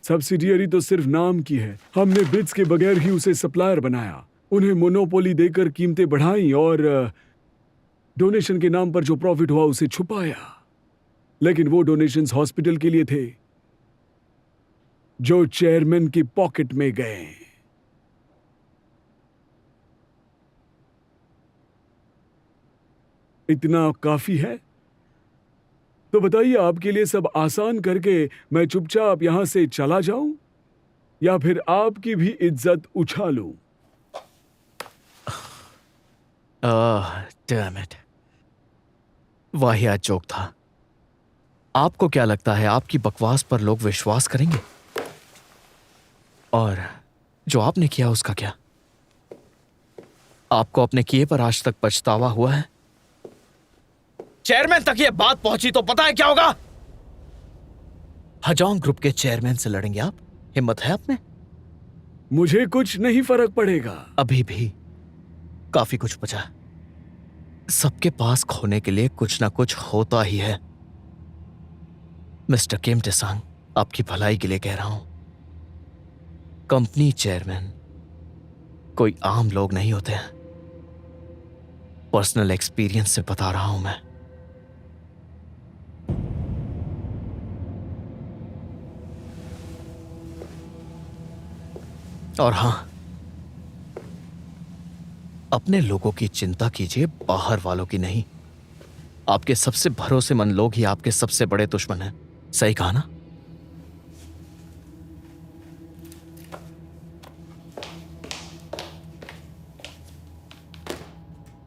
सब्सिडियरी तो सिर्फ नाम की है। हमने बिड्स के बगैर ही उसे सप्लायर बनाया, उन्हें मोनोपोली देकर कीमतें बढ़ाई और डोनेशन के नाम पर जो प्रॉफिट हुआ उसे छुपाया। लेकिन वो डोनेशंस हॉस्पिटल के लिए थे जो चेयरमैन की पॉकेट में गए। इतना काफी है? तो बताइए, आपके लिए सब आसान करके मैं चुपचाप यहां से चला जाऊं या फिर आपकी भी इज्जत उछालूं? डैम इट, वाहियात जोक था। आपको क्या लगता है आपकी बकवास पर लोग विश्वास करेंगे? और जो आपने किया उसका क्या? आपको अपने किए पर आज तक पछतावा हुआ है? चेयरमैन तक ये बात पहुंची तो पता है क्या होगा? हजोंग ग्रुप के चेयरमैन से लड़ेंगे आप? हिम्मत है आप में? मुझे कुछ नहीं फर्क पड़ेगा। अभी भी काफी कुछ बचा। सबके पास खोने के लिए कुछ ना कुछ होता ही है। मिस्टर किम टेसांग, आपकी भलाई के लिए कह रहा हूं। कंपनी चेयरमैन कोई आम लोग नहीं होते हैं। पर्सनल एक्सपीरियंस से बता रहा हूं मैं। और हां, अपने लोगों की चिंता कीजिए, बाहर वालों की नहीं। आपके सबसे भरोसेमंद लोग ही आपके सबसे बड़े दुश्मन हैं। सही कहा ना?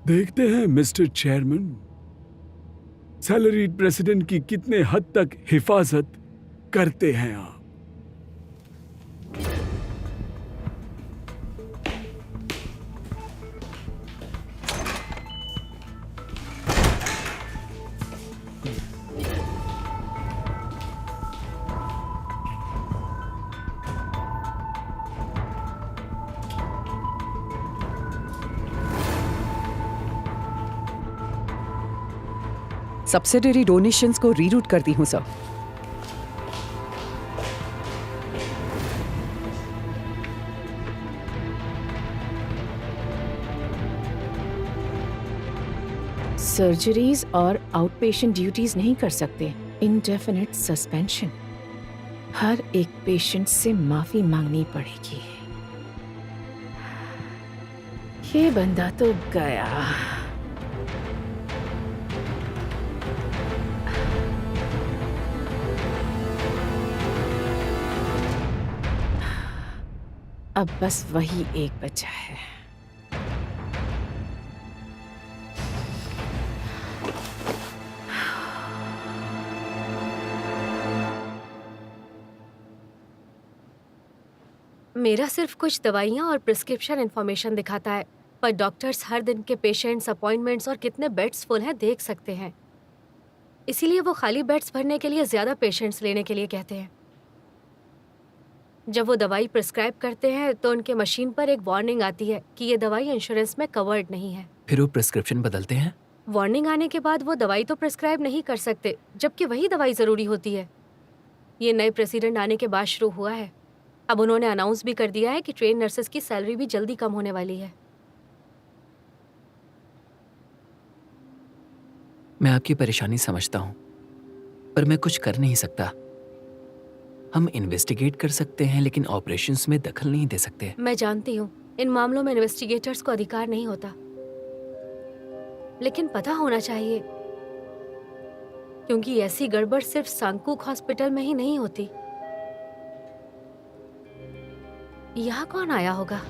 देखते हैं मिस्टर चेयरमैन, सैलरीड प्रेसिडेंट की कितने हद तक हिफाजत करते हैं आप। सब्सिडरी डोनेशंस को रीरूट करती हूं सर। सर्जरीज और आउट पेशेंट ड्यूटीज नहीं कर सकते। Indefinite suspension. हर एक पेशेंट से माफी मांगनी पड़ेगी। ये बंदा तो गया। अब बस वही एक बचा है। मेरा सिर्फ कुछ दवाइयाँ और प्रिस्क्रिप्शन इन्फॉर्मेशन दिखाता है, पर डॉक्टर्स हर दिन के पेशेंट्स, अपॉइंटमेंट्स और कितने बेड्स फुल हैं देख सकते हैं। इसीलिए वो खाली बेड्स भरने के लिए ज़्यादा पेशेंट्स लेने के लिए कहते हैं। जब वो दवाई प्रिस्क्राइब करते हैं तो उनके मशीन पर एक वार्निंग आती है कि ये दवाई इंश्योरेंस में कवर्ड नहीं है। फिर वो प्रिस्क्रिप्शन बदलते हैं? वार्निंग आने के बाद वो दवाई तो प्रिस्क्राइब नहीं कर सकते, जबकि वही दवाई ज़रूरी होती है। ये नए प्रेसिडेंट आने के बाद शुरू हुआ है। अब उन्होंने अनाउंस भी कर दिया है कि ट्रेन नर्सेस की सैलरी भी जल्दी कम होने वाली है। मैं आपकी परेशानी समझता हूँ, पर मैं कुछ कर नहीं सकता। हम इन्वेस्टिगेट कर सकते हैं, लेकिन ऑपरेशंस में दखल नहीं दे सकते। मैं जानती हूँ इन मामलों में इन्वेस्टिगेटर्स को अधिकार नहीं होता, लेकिन पता होना चाहिए, क्योंकि ऐसी गड़बड़ सिर्फ सांगकुक हॉस्पिटल में ही नहीं होती। यहाँ कौन आया होगा?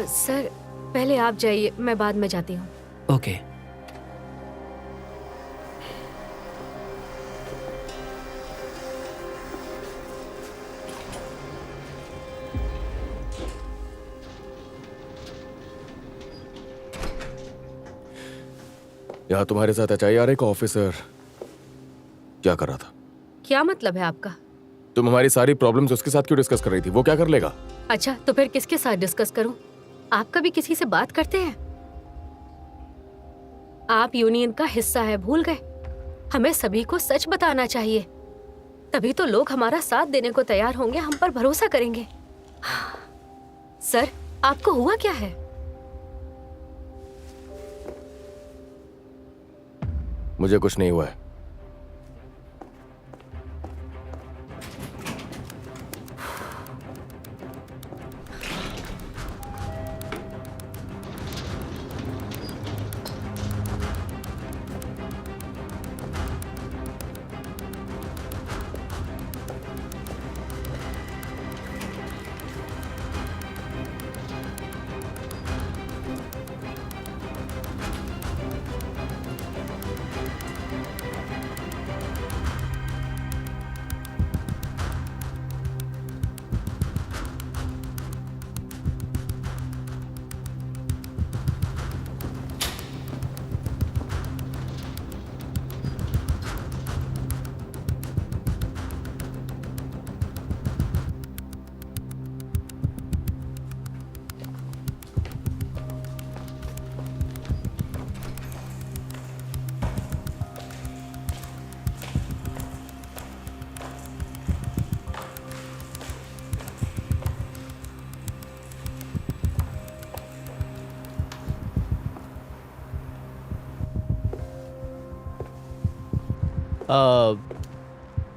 सर, पहले आप जाइए, मैं बाद में जाती हूँ। ओके। यहाँ तुम्हारे साथ HIR का ऑफिसर क्या कर रहा था? क्या मतलब है आपका? तुम हमारी सारी प्रॉब्लम्स उसके साथ क्यों डिस्कस कर रही थी? वो क्या कर लेगा? अच्छा, तो फिर किसके साथ डिस्कस करूं? आप कभी किसी से बात करते हैं? आप यूनियन का हिस्सा है, भूल गए? हमें सभी को सच बताना चाहिए, तभी तो लोग हमारा साथ देने को तैयार होंगे, हम पर भरोसा करेंगे। सर, आपको हुआ क्या है? मुझे कुछ नहीं हुआ है।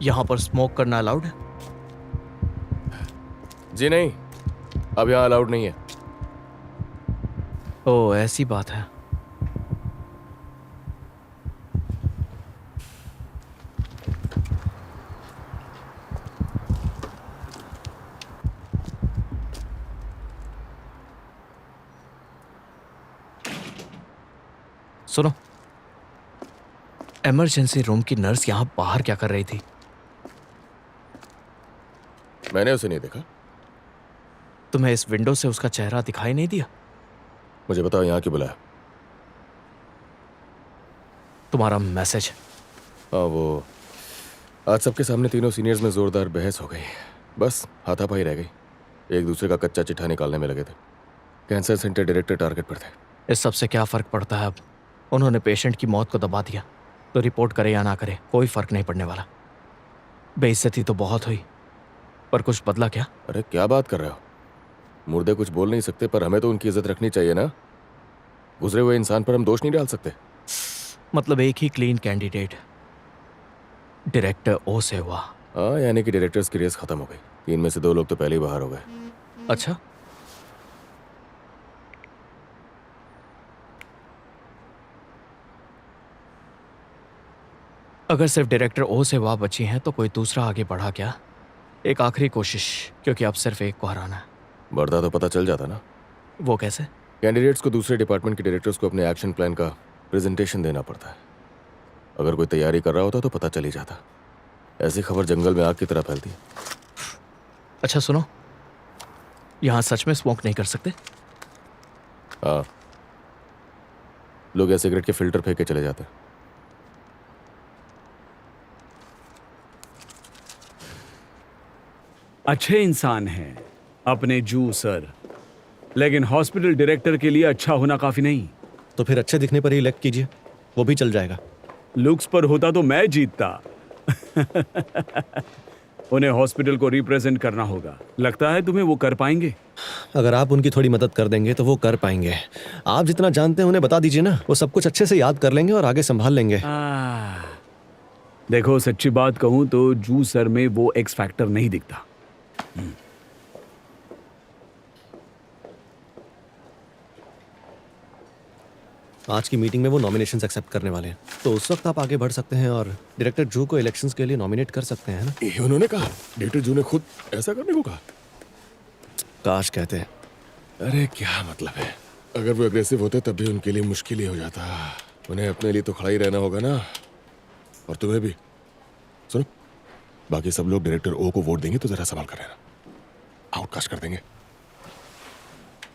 यहाँ पर स्मोक करना अलाउड है? जी नहीं, अब यहाँ अलाउड नहीं है। ओह, ऐसी बात है। सुनो, इमरजेंसी रूम की नर्स यहाँ बाहर क्या कर रही थी? मैंने उसे नहीं देखा। तुम्हें इस विंडो से उसका चेहरा दिखाई नहीं दिया? मुझे बताओ, यहाँ क्यों बुलाया? तुम्हारा मैसेज। हाँ, वो आज सबके सामने तीनों सीनियर्स में जोरदार बहस हो गई। बस हाथापाई रह गई। एक दूसरे का कच्चा चिट्ठा निकालने में लगे थे। कैंसर सेंटर डायरेक्टर टारगेट पर थे। इस सब से क्या फर्क पड़ता है? अब उन्होंने पेशेंट की मौत को दबा दिया, तो रिपोर्ट करे या ना करे कोई फर्क नहीं पड़ने वाला। बेइज्जती तो बहुत हुई, पर कुछ बदला क्या? अरे क्या बात कर रहे हो? मुर्दे कुछ बोल नहीं सकते, पर हमें तो उनकी इज्जत रखनी चाहिए ना। गुजरे हुए इंसान पर हम दोष नहीं डाल सकते। मतलब एक ही क्लीन कैंडिडेट डायरेक्टर ओ से हुआ। हाँ, यानी कि डायरेक्टर्स की रेस खत्म हो गई। 3 में से 2 लोग तो पहले ही बाहर हो गए। अच्छा, अगर सिर्फ डायरेक्टर ओ से वाह बची हैं तो कोई दूसरा आगे बढ़ा क्या? एक आखिरी कोशिश, क्योंकि अब सिर्फ एक को हराना है। बढ़ता तो पता चल जाता ना। वो कैसे? कैंडिडेट्स को दूसरे डिपार्टमेंट के डायरेक्टर्स को अपने एक्शन प्लान का प्रेजेंटेशन देना पड़ता है। अगर कोई तैयारी कर रहा होता तो पता चल ही जाता। ऐसी खबर जंगल में आग की तरह फैलती है। अच्छा सुनो, यहाँ सच में स्मोक नहीं कर सकते? हाँ, लोग सिगरेट के फिल्टर फेंक के चले जाते हैं। अच्छे इंसान हैं अपने जू सर, लेकिन हॉस्पिटल डायरेक्टर के लिए अच्छा होना काफी नहीं। तो फिर अच्छे दिखने पर ही इलेक्ट कीजिए, वो भी चल जाएगा। लुक्स पर होता तो मैं जीतता। उन्हें हॉस्पिटल को रिप्रेजेंट करना होगा। लगता है तुम्हें वो कर पाएंगे? अगर आप उनकी थोड़ी मदद कर देंगे तो वो कर पाएंगे। आप जितना जानते हैं उन्हें बता दीजिए ना, वो सब कुछ अच्छे से याद कर लेंगे और आगे संभाल लेंगे। देखो, सच्ची बात कहूं तो जू सर में वो एक्स फैक्टर नहीं दिखता। आज की मीटिंग में वो नॉमिनेशंस एक्सेप्ट करने वाले हैं, तो उस वक्त आप आगे बढ़ सकते हैं और डायरेक्टर जू को इलेक्शंस के लिए नॉमिनेट कर सकते हैं ना। ये उन्होंने कहा? डायरेक्टर जू ने खुद ऐसा करने को कहा? काश कहते हैं। अरे क्या मतलब है, अगर वो एग्रेसिव होते तब भी उनके लिए मुश्किल ही हो जाता। उन्हें अपने लिए तो खड़ा ही रहना होगा ना, और तुम्हें भी। सुनो, बाकी सब लोग डायरेक्टर ओ को वोट देंगे तो जरा संभाल कर रहना, आउटकास्ट कर देंगे।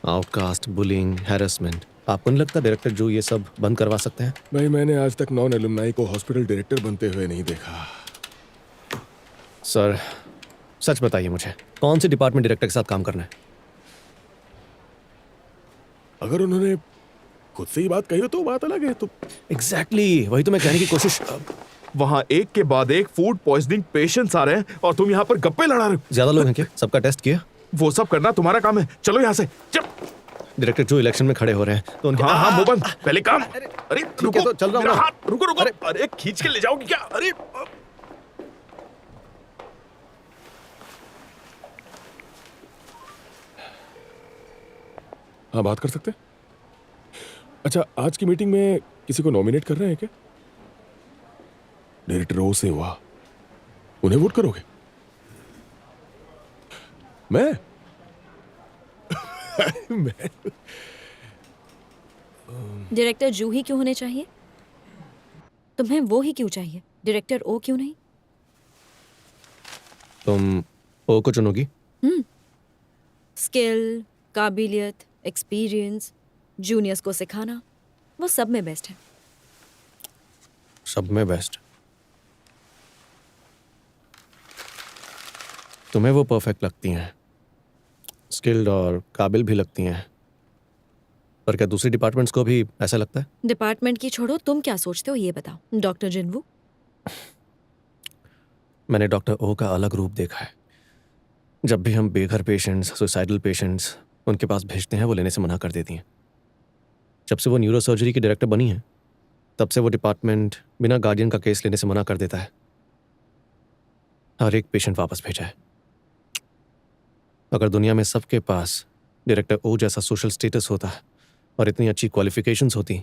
आउटकास्ट, बुलिंग, हैरेसमेंट, आपको नहीं लगता डायरेक्टर जो ये सब बंद करवा सकते हैं? भाई, मैंने आज तक नॉन एलुमनाई को हॉस्पिटल डायरेक्टर बनते हुए नहीं देखा। सर सच बताइए मुझे, कौन से डिपार्टमेंट डायरेक्टर के साथ काम करना है? अगर उन्होंने खुद से ही बात कही हो तो बात अलग है। तो एग्जैक्टली वही तो मैं कहने की कोशिश। वहाँ एक के बाद एक फूड पॉइजनिंग पेशेंट्स आ रहे हैं और तुम यहाँ पर गप्पे लड़ा रहे हो। ज्यादा लोग हैं क्या? सबका टेस्ट किया? वो सब करना तुम्हारा काम है, चलो यहाँ से। डायरेक्टर जो इलेक्शन में खड़े हो रहे हैं तो उनके हाँ मोबन, पहले काम। अरे रुको, तो चल रहा हूँ मेरा ना। हाथ, रुको रुको। अरे खींच के ले जाओगे क्या? अरे हाँ, बात कर सकते हैं। अच्छा, आज की मीटिंग में किसी को नॉमिनेट कर रहे हैं क्या? डायरेक्टर ओ से हुआ, उन्हें वोट करोगे? मैं मैं डायरेक्टर जू ही क्यों होने चाहिए? तुम्हें वो ही क्यों चाहिए? डायरेक्टर ओ क्यों नहीं? तुम ओ को चुनोगी? स्किल, काबिलियत, एक्सपीरियंस, जूनियर्स को सिखाना, वो सब में बेस्ट है। सब में बेस्ट? तुम्हें वो परफेक्ट लगती हैं, स्किल्ड और काबिल भी लगती हैं, पर क्या दूसरी डिपार्टमेंट्स को भी ऐसा लगता है? डिपार्टमेंट की छोड़ो, तुम क्या सोचते हो ये बताओ। डॉक्टर जिन्वू, मैंने डॉक्टर ओ का अलग रूप देखा है। जब भी हम बेघर पेशेंट्स, सुसाइडल पेशेंट्स उनके पास भेजते हैं, वो लेने से मना कर देती हैं। जब से वो न्यूरो सर्जरी की डायरेक्टर बनी है, तब से वो डिपार्टमेंट बिना गार्डियन का केस लेने से मना कर देता है। हर एक पेशेंट वापस भेजा है। अगर दुनिया में सबके पास डायरेक्टर ओ जैसा सोशल स्टेटस होता और इतनी अच्छी क्वालिफिकेशंस होती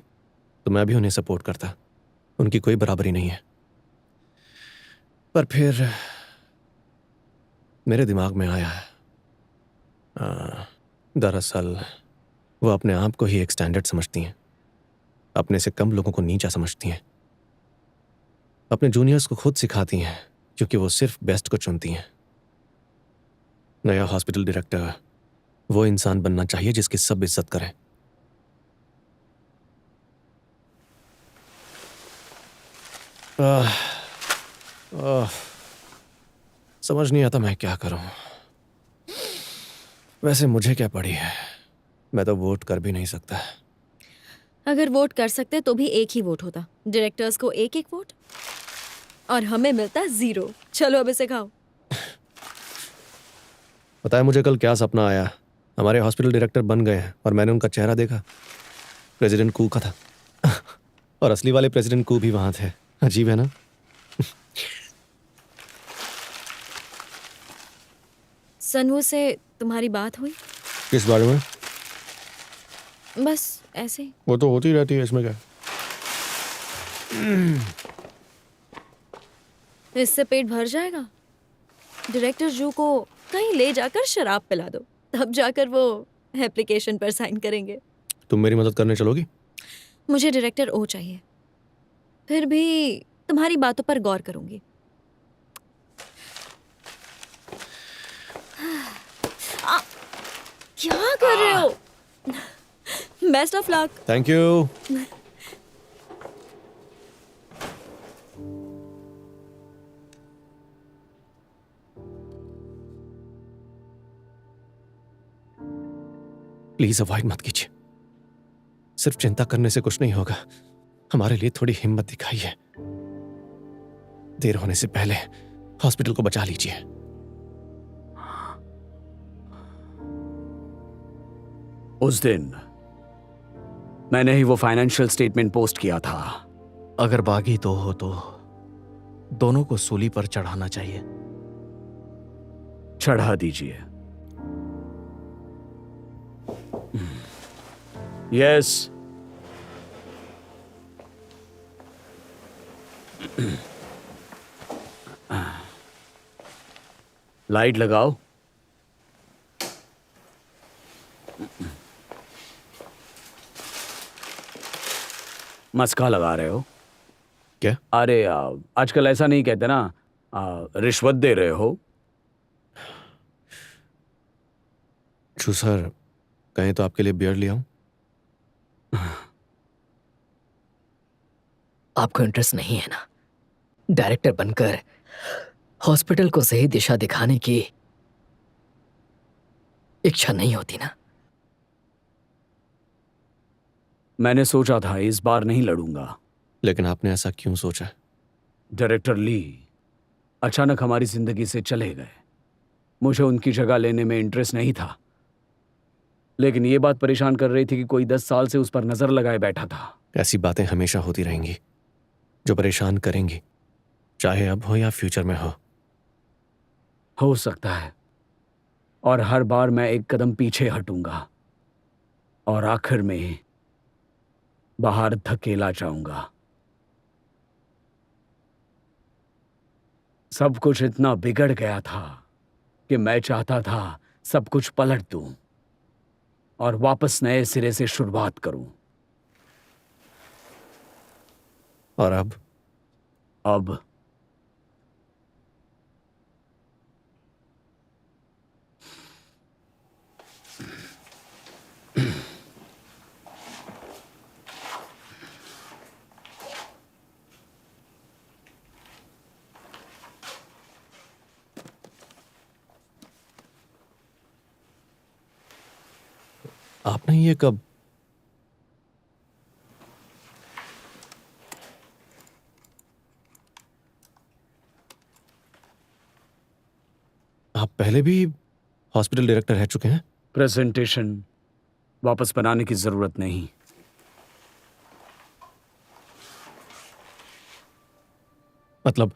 तो मैं भी उन्हें सपोर्ट करता। उनकी कोई बराबरी नहीं है। पर फिर मेरे दिमाग में आया, दरअसल वो अपने आप को ही एक स्टैंडर्ड समझती हैं, अपने से कम लोगों को नीचा समझती हैं, अपने जूनियर्स को खुद सिखाती हैं क्योंकि वो सिर्फ बेस्ट को चुनती हैं। नया हॉस्पिटल डायरेक्टर वो इंसान बनना चाहिए जिसकी सब इज्जत करें। समझ नहीं आता मैं क्या करूं। वैसे मुझे क्या पड़ी है, मैं तो वोट कर भी नहीं सकता। अगर वोट कर सकते तो भी एक ही वोट होता, डायरेक्टर्स को एक एक वोट और हमें मिलता 0। चलो अब इसे खाओ। पता है मुझे कल क्या सपना आया? हमारे हॉस्पिटल डायरेक्टर बन गए हैं और मैंने उनका चेहरा देखा, प्रेसिडेंट कू का था। और असली वाले प्रेसिडेंट कू भी वहां थे। अजीब है ना? सनवू से तुम्हारी बात हुई? किस बारे में? बस ऐसे ही। वो तो होती रहती है, इसमें क्या? इससे पेट भर जाएगा। डायरेक्टर जू को कहीं ले जाकर शराब पिला दो, तब जाकर वो एप्लीकेशन पर साइन करेंगे। तुम मेरी मदद करने चलोगी? मुझे डायरेक्टर ओ चाहिए, फिर भी तुम्हारी बातों पर गौर करूंगी। क्या कर रहे हो? Best of luck. Thank you. Please avoid मत कीजिए। सिर्फ चिंता करने से कुछ नहीं होगा। हमारे लिए थोड़ी हिम्मत दिखाइए। देर होने से पहले हॉस्पिटल को बचा लीजिए। उस दिन मैंने ही वो फाइनेंशियल स्टेटमेंट पोस्ट किया था। अगर बागी दो हो तो दोनों को सूली पर चढ़ाना चाहिए। चढ़ा दीजिए। यस। लाइट लगाओ। मस्का लगा रहे हो क्या? अरे आजकल ऐसा नहीं कहते ना, रिश्वत दे रहे हो। सर कहें तो आपके लिए बियर ले आऊं? आपको इंटरेस्ट नहीं है ना? डायरेक्टर बनकर हॉस्पिटल को सही दिशा दिखाने की इच्छा नहीं होती ना? मैंने सोचा था इस बार नहीं लड़ूंगा। लेकिन आपने ऐसा क्यों सोचा? डायरेक्टर ली अचानक हमारी जिंदगी से चले गए। मुझे उनकी जगह लेने में इंटरेस्ट नहीं था, लेकिन ये बात परेशान कर रही थी कि कोई 10 साल से उस पर नजर लगाए बैठा था। ऐसी बातें हमेशा होती रहेंगी जो परेशान करेंगी, चाहे अब हो या फ्यूचर में हो सकता है, और हर बार मैं एक कदम पीछे हटूंगा और आखिर में बाहर धकेला जाऊंगा। सब कुछ इतना बिगड़ गया था कि मैं चाहता था सब कुछ पलट दूं और वापस नए सिरे से शुरुआत करूं। और अब आपने ये कब? आप पहले भी हॉस्पिटल डायरेक्टर रह चुके हैं? प्रेजेंटेशन वापस बनाने की जरूरत नहीं। मतलब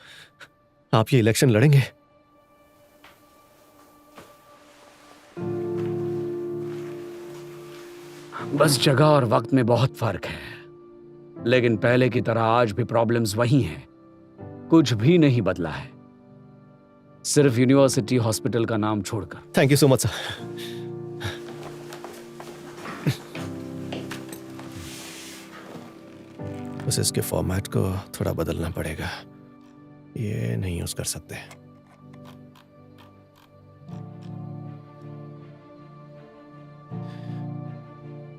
आप ये इलेक्शन लड़ेंगे? बस जगह और वक्त में बहुत फर्क है, लेकिन पहले की तरह आज भी प्रॉब्लम्स वही हैं। कुछ भी नहीं बदला है, सिर्फ यूनिवर्सिटी हॉस्पिटल का नाम छोड़कर। Thank you so much sir. बस इसके फॉर्मेट को थोड़ा बदलना पड़ेगा, ये नहीं यूज कर सकते।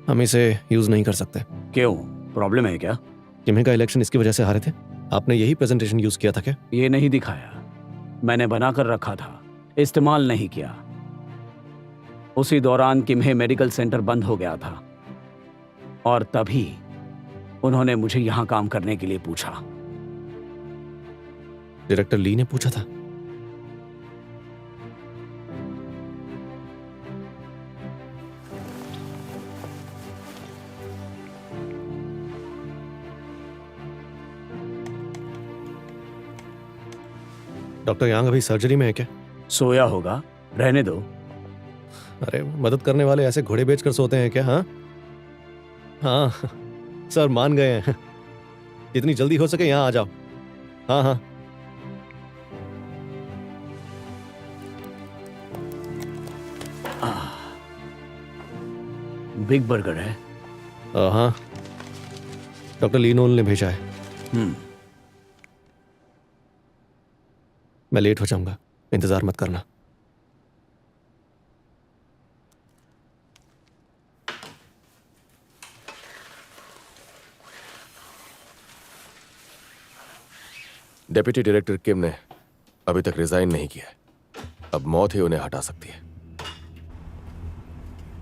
हम इसे यूज नहीं कर सकते। क्यों, प्रॉब्लम है क्या? किम्हे का इलेक्शन इसकी वजह से हारे थे। आपने यही प्रेजेंटेशन यूज किया था क्या? ये नहीं दिखाया, मैंने बनाकर रखा था, इस्तेमाल नहीं किया। उसी दौरान किम्हे मेडिकल सेंटर बंद हो गया था और तभी उन्होंने मुझे यहां काम करने के लिए पूछा। डायरेक्टर ली ने पूछा था? डॉक्टर यांग अभी सर्जरी में है क्या? सोया होगा, रहने दो। अरे मदद करने वाले ऐसे घोड़े बेचकर सोते हैं क्या? हाँ हाँ सर मान गए हैं। जितनी जल्दी हो सके यहाँ आ जाओ। हाँ हाँ बिग बर्गर है। हाँ, डॉक्टर लीनोल ने भेजा है। मैं लेट हो जाऊंगा, इंतजार मत करना। डेप्यूटी डायरेक्टर किम ने अभी तक रिजाइन नहीं किया है। अब मौत ही उन्हें हटा सकती है।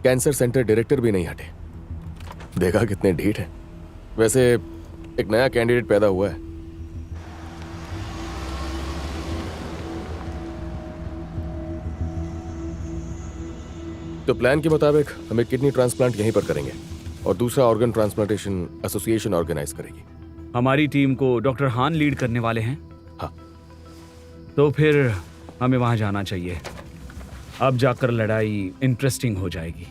कैंसर सेंटर डायरेक्टर भी नहीं हटे। देखा कितने ढीठ हैं। वैसे एक नया कैंडिडेट पैदा हुआ है। तो प्लान के मुताबिक हमें किडनी ट्रांसप्लांट यहीं पर करेंगे और दूसरा ऑर्गन ट्रांसप्लांटेशन एसोसिएशन ऑर्गेनाइज करेगी। हमारी टीम को डॉक्टर हान लीड करने वाले हैं। हाँ। तो फिर हमें वहां जाना चाहिए। अब जाकर लड़ाई इंटरेस्टिंग हो जाएगी।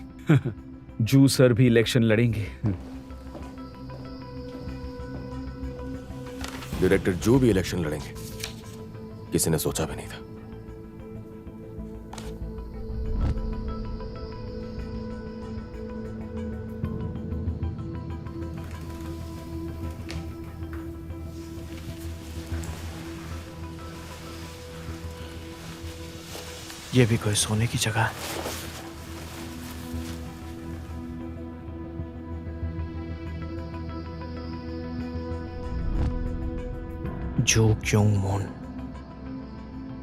जू सर भी इलेक्शन लड़ेंगे। डायरेक्टर जू भी इलेक्शन लड़ेंगे, किसी ने सोचा भी नहीं था। ये भी कोई सोने की जगह है। जो Kyung moon.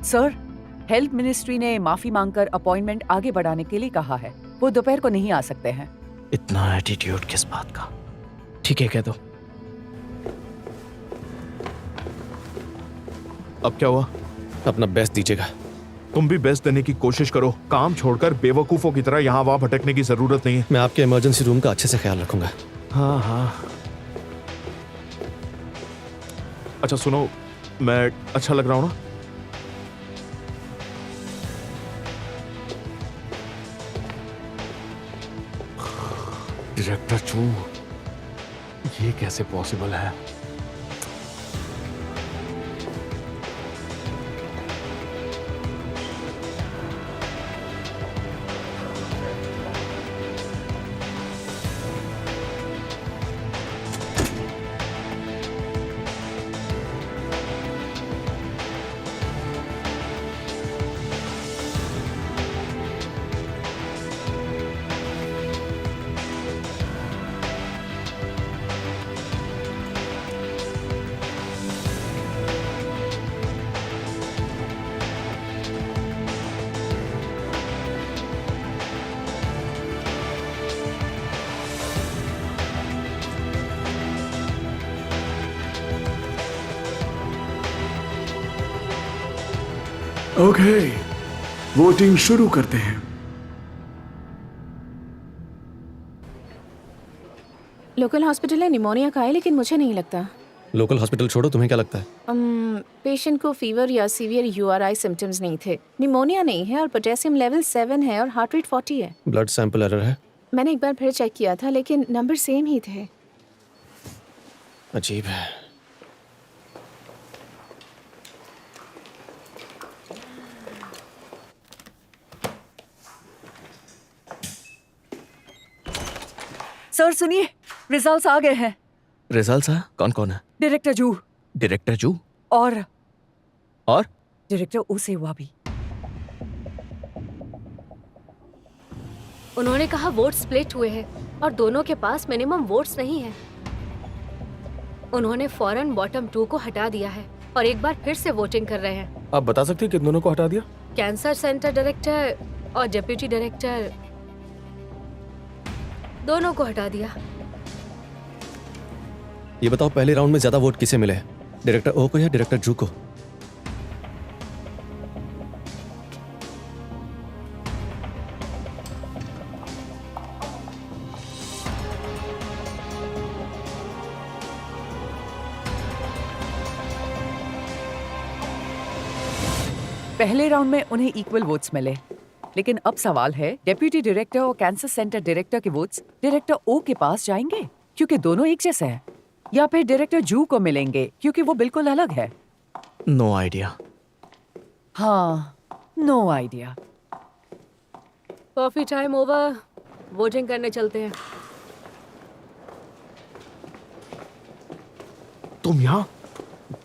Sir, health ministry ने माफी मांगकर अपॉइंटमेंट आगे बढ़ाने के लिए कहा है। वो दोपहर को नहीं आ सकते हैं। इतना एटीट्यूड किस बात का? ठीक है, कह दो। अब क्या हुआ? अपना बेस्ट दीजिएगा। तुम भी बेस्ट देने की कोशिश करो। काम छोड़कर बेवकूफों की तरह यहाँ वहां भटकने की जरूरत नहीं है। मैं आपके इमरजेंसी रूम का अच्छे से ख्याल रखूंगा। हाँ हाँ। अच्छा सुनो, मैं अच्छा लग रहा हूँ ना? डायरेक्टर चू, ये कैसे पॉसिबल है? ओके, वोटिंग शुरू करते हैं। लोकल हॉस्पिटल है, निमोनिया का है, लेकिन मुझे नहीं लगता। लोकल हॉस्पिटल छोड़ो, तुम्हें क्या लगता है? पेशेंट को फीवर या सीवियर यूआरआई सिम्टम्स नहीं थे। निमोनिया नहीं है और पोटेशियम लेवल 7 है और हार्ट रेट 40 है। ब्लड सैंपल एरर है। मैंने एक बार फिर चेक किया था, लेकिन नंबर सेम ही थे। अजीब है। सर सुनिए, रिजल्ट्स आ गए हैं। रिजल्ट्स है? कौन कौन है? डायरेक्टर जू डायरेक्टर जू और डायरेक्टर ओसेवा भी। उन्होंने कहा वोट स्प्लिट हुए हैं और दोनों के पास मिनिमम वोट्स नहीं है। उन्होंने फौरन बॉटम 2 को हटा दिया है और एक बार फिर से वोटिंग कर रहे हैं। आप बता सकते हैं किन दोनों को हटा दिया? कैंसर सेंटर डायरेक्टर और डिप्टी डायरेक्टर, दोनों को हटा दिया। ये बताओ, पहले राउंड में ज्यादा वोट किसे मिले? डायरेक्टर ओ को या डायरेक्टर जू को? पहले राउंड में उन्हें इक्वल वोट्स मिले, लेकिन अब सवाल है डेप्यूटी डायरेक्टर और कैंसर सेंटर डायरेक्टर के वोट्स डायरेक्टर ओ के पास जाएंगे क्योंकि दोनों एक जैसे हैं, या फिर डायरेक्टर जू को मिलेंगे क्योंकि वो बिल्कुल अलग है? No idea. हाँ, no idea. Coffee time over, voting करने चलते हैं। तुम यहाँ?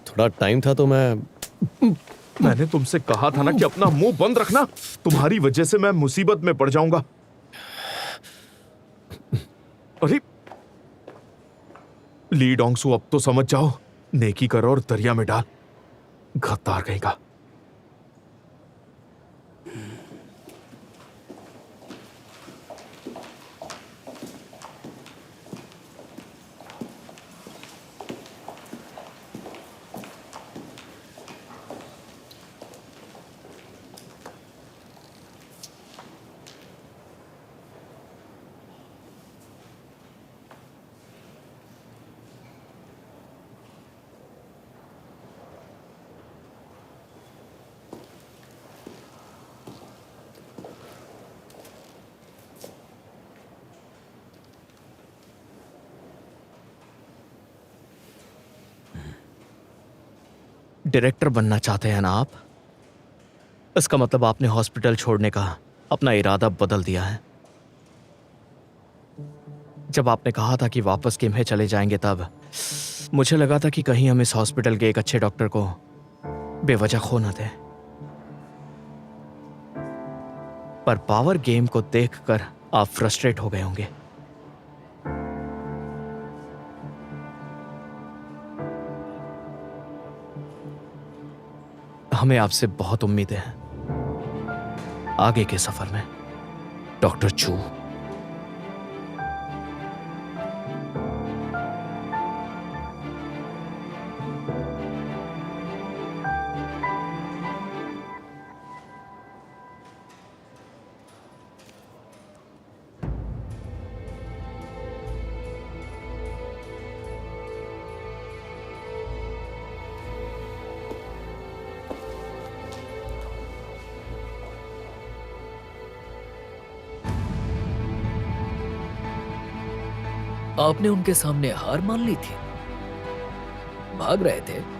थोड़ा टाइम था तो मैंने तुमसे कहा था ना कि अपना मुंह बंद रखना। तुम्हारी वजह से मैं मुसीबत में पड़ जाऊंगा। अरे ली डोंगसू, अब तो समझ जाओ। नेकी करो और दरिया में डाल। गद्दार कहीं का। डायरेक्टर बनना चाहते हैं ना आप? इसका मतलब आपने हॉस्पिटल छोड़ने का अपना इरादा बदल दिया है। जब आपने कहा था कि वापस किम्हे चले जाएंगे तब मुझे लगा था कि कहीं हम इस हॉस्पिटल के एक अच्छे डॉक्टर को बेवजह खो न दें। पर पावर गेम को देखकर आप फ्रस्ट्रेट हो गए होंगे। हमें आपसे बहुत उम्मीदें हैं आगे के सफर में, डॉक्टर चू। आपने उनके सामने हार मान ली थी? भाग रहे थे?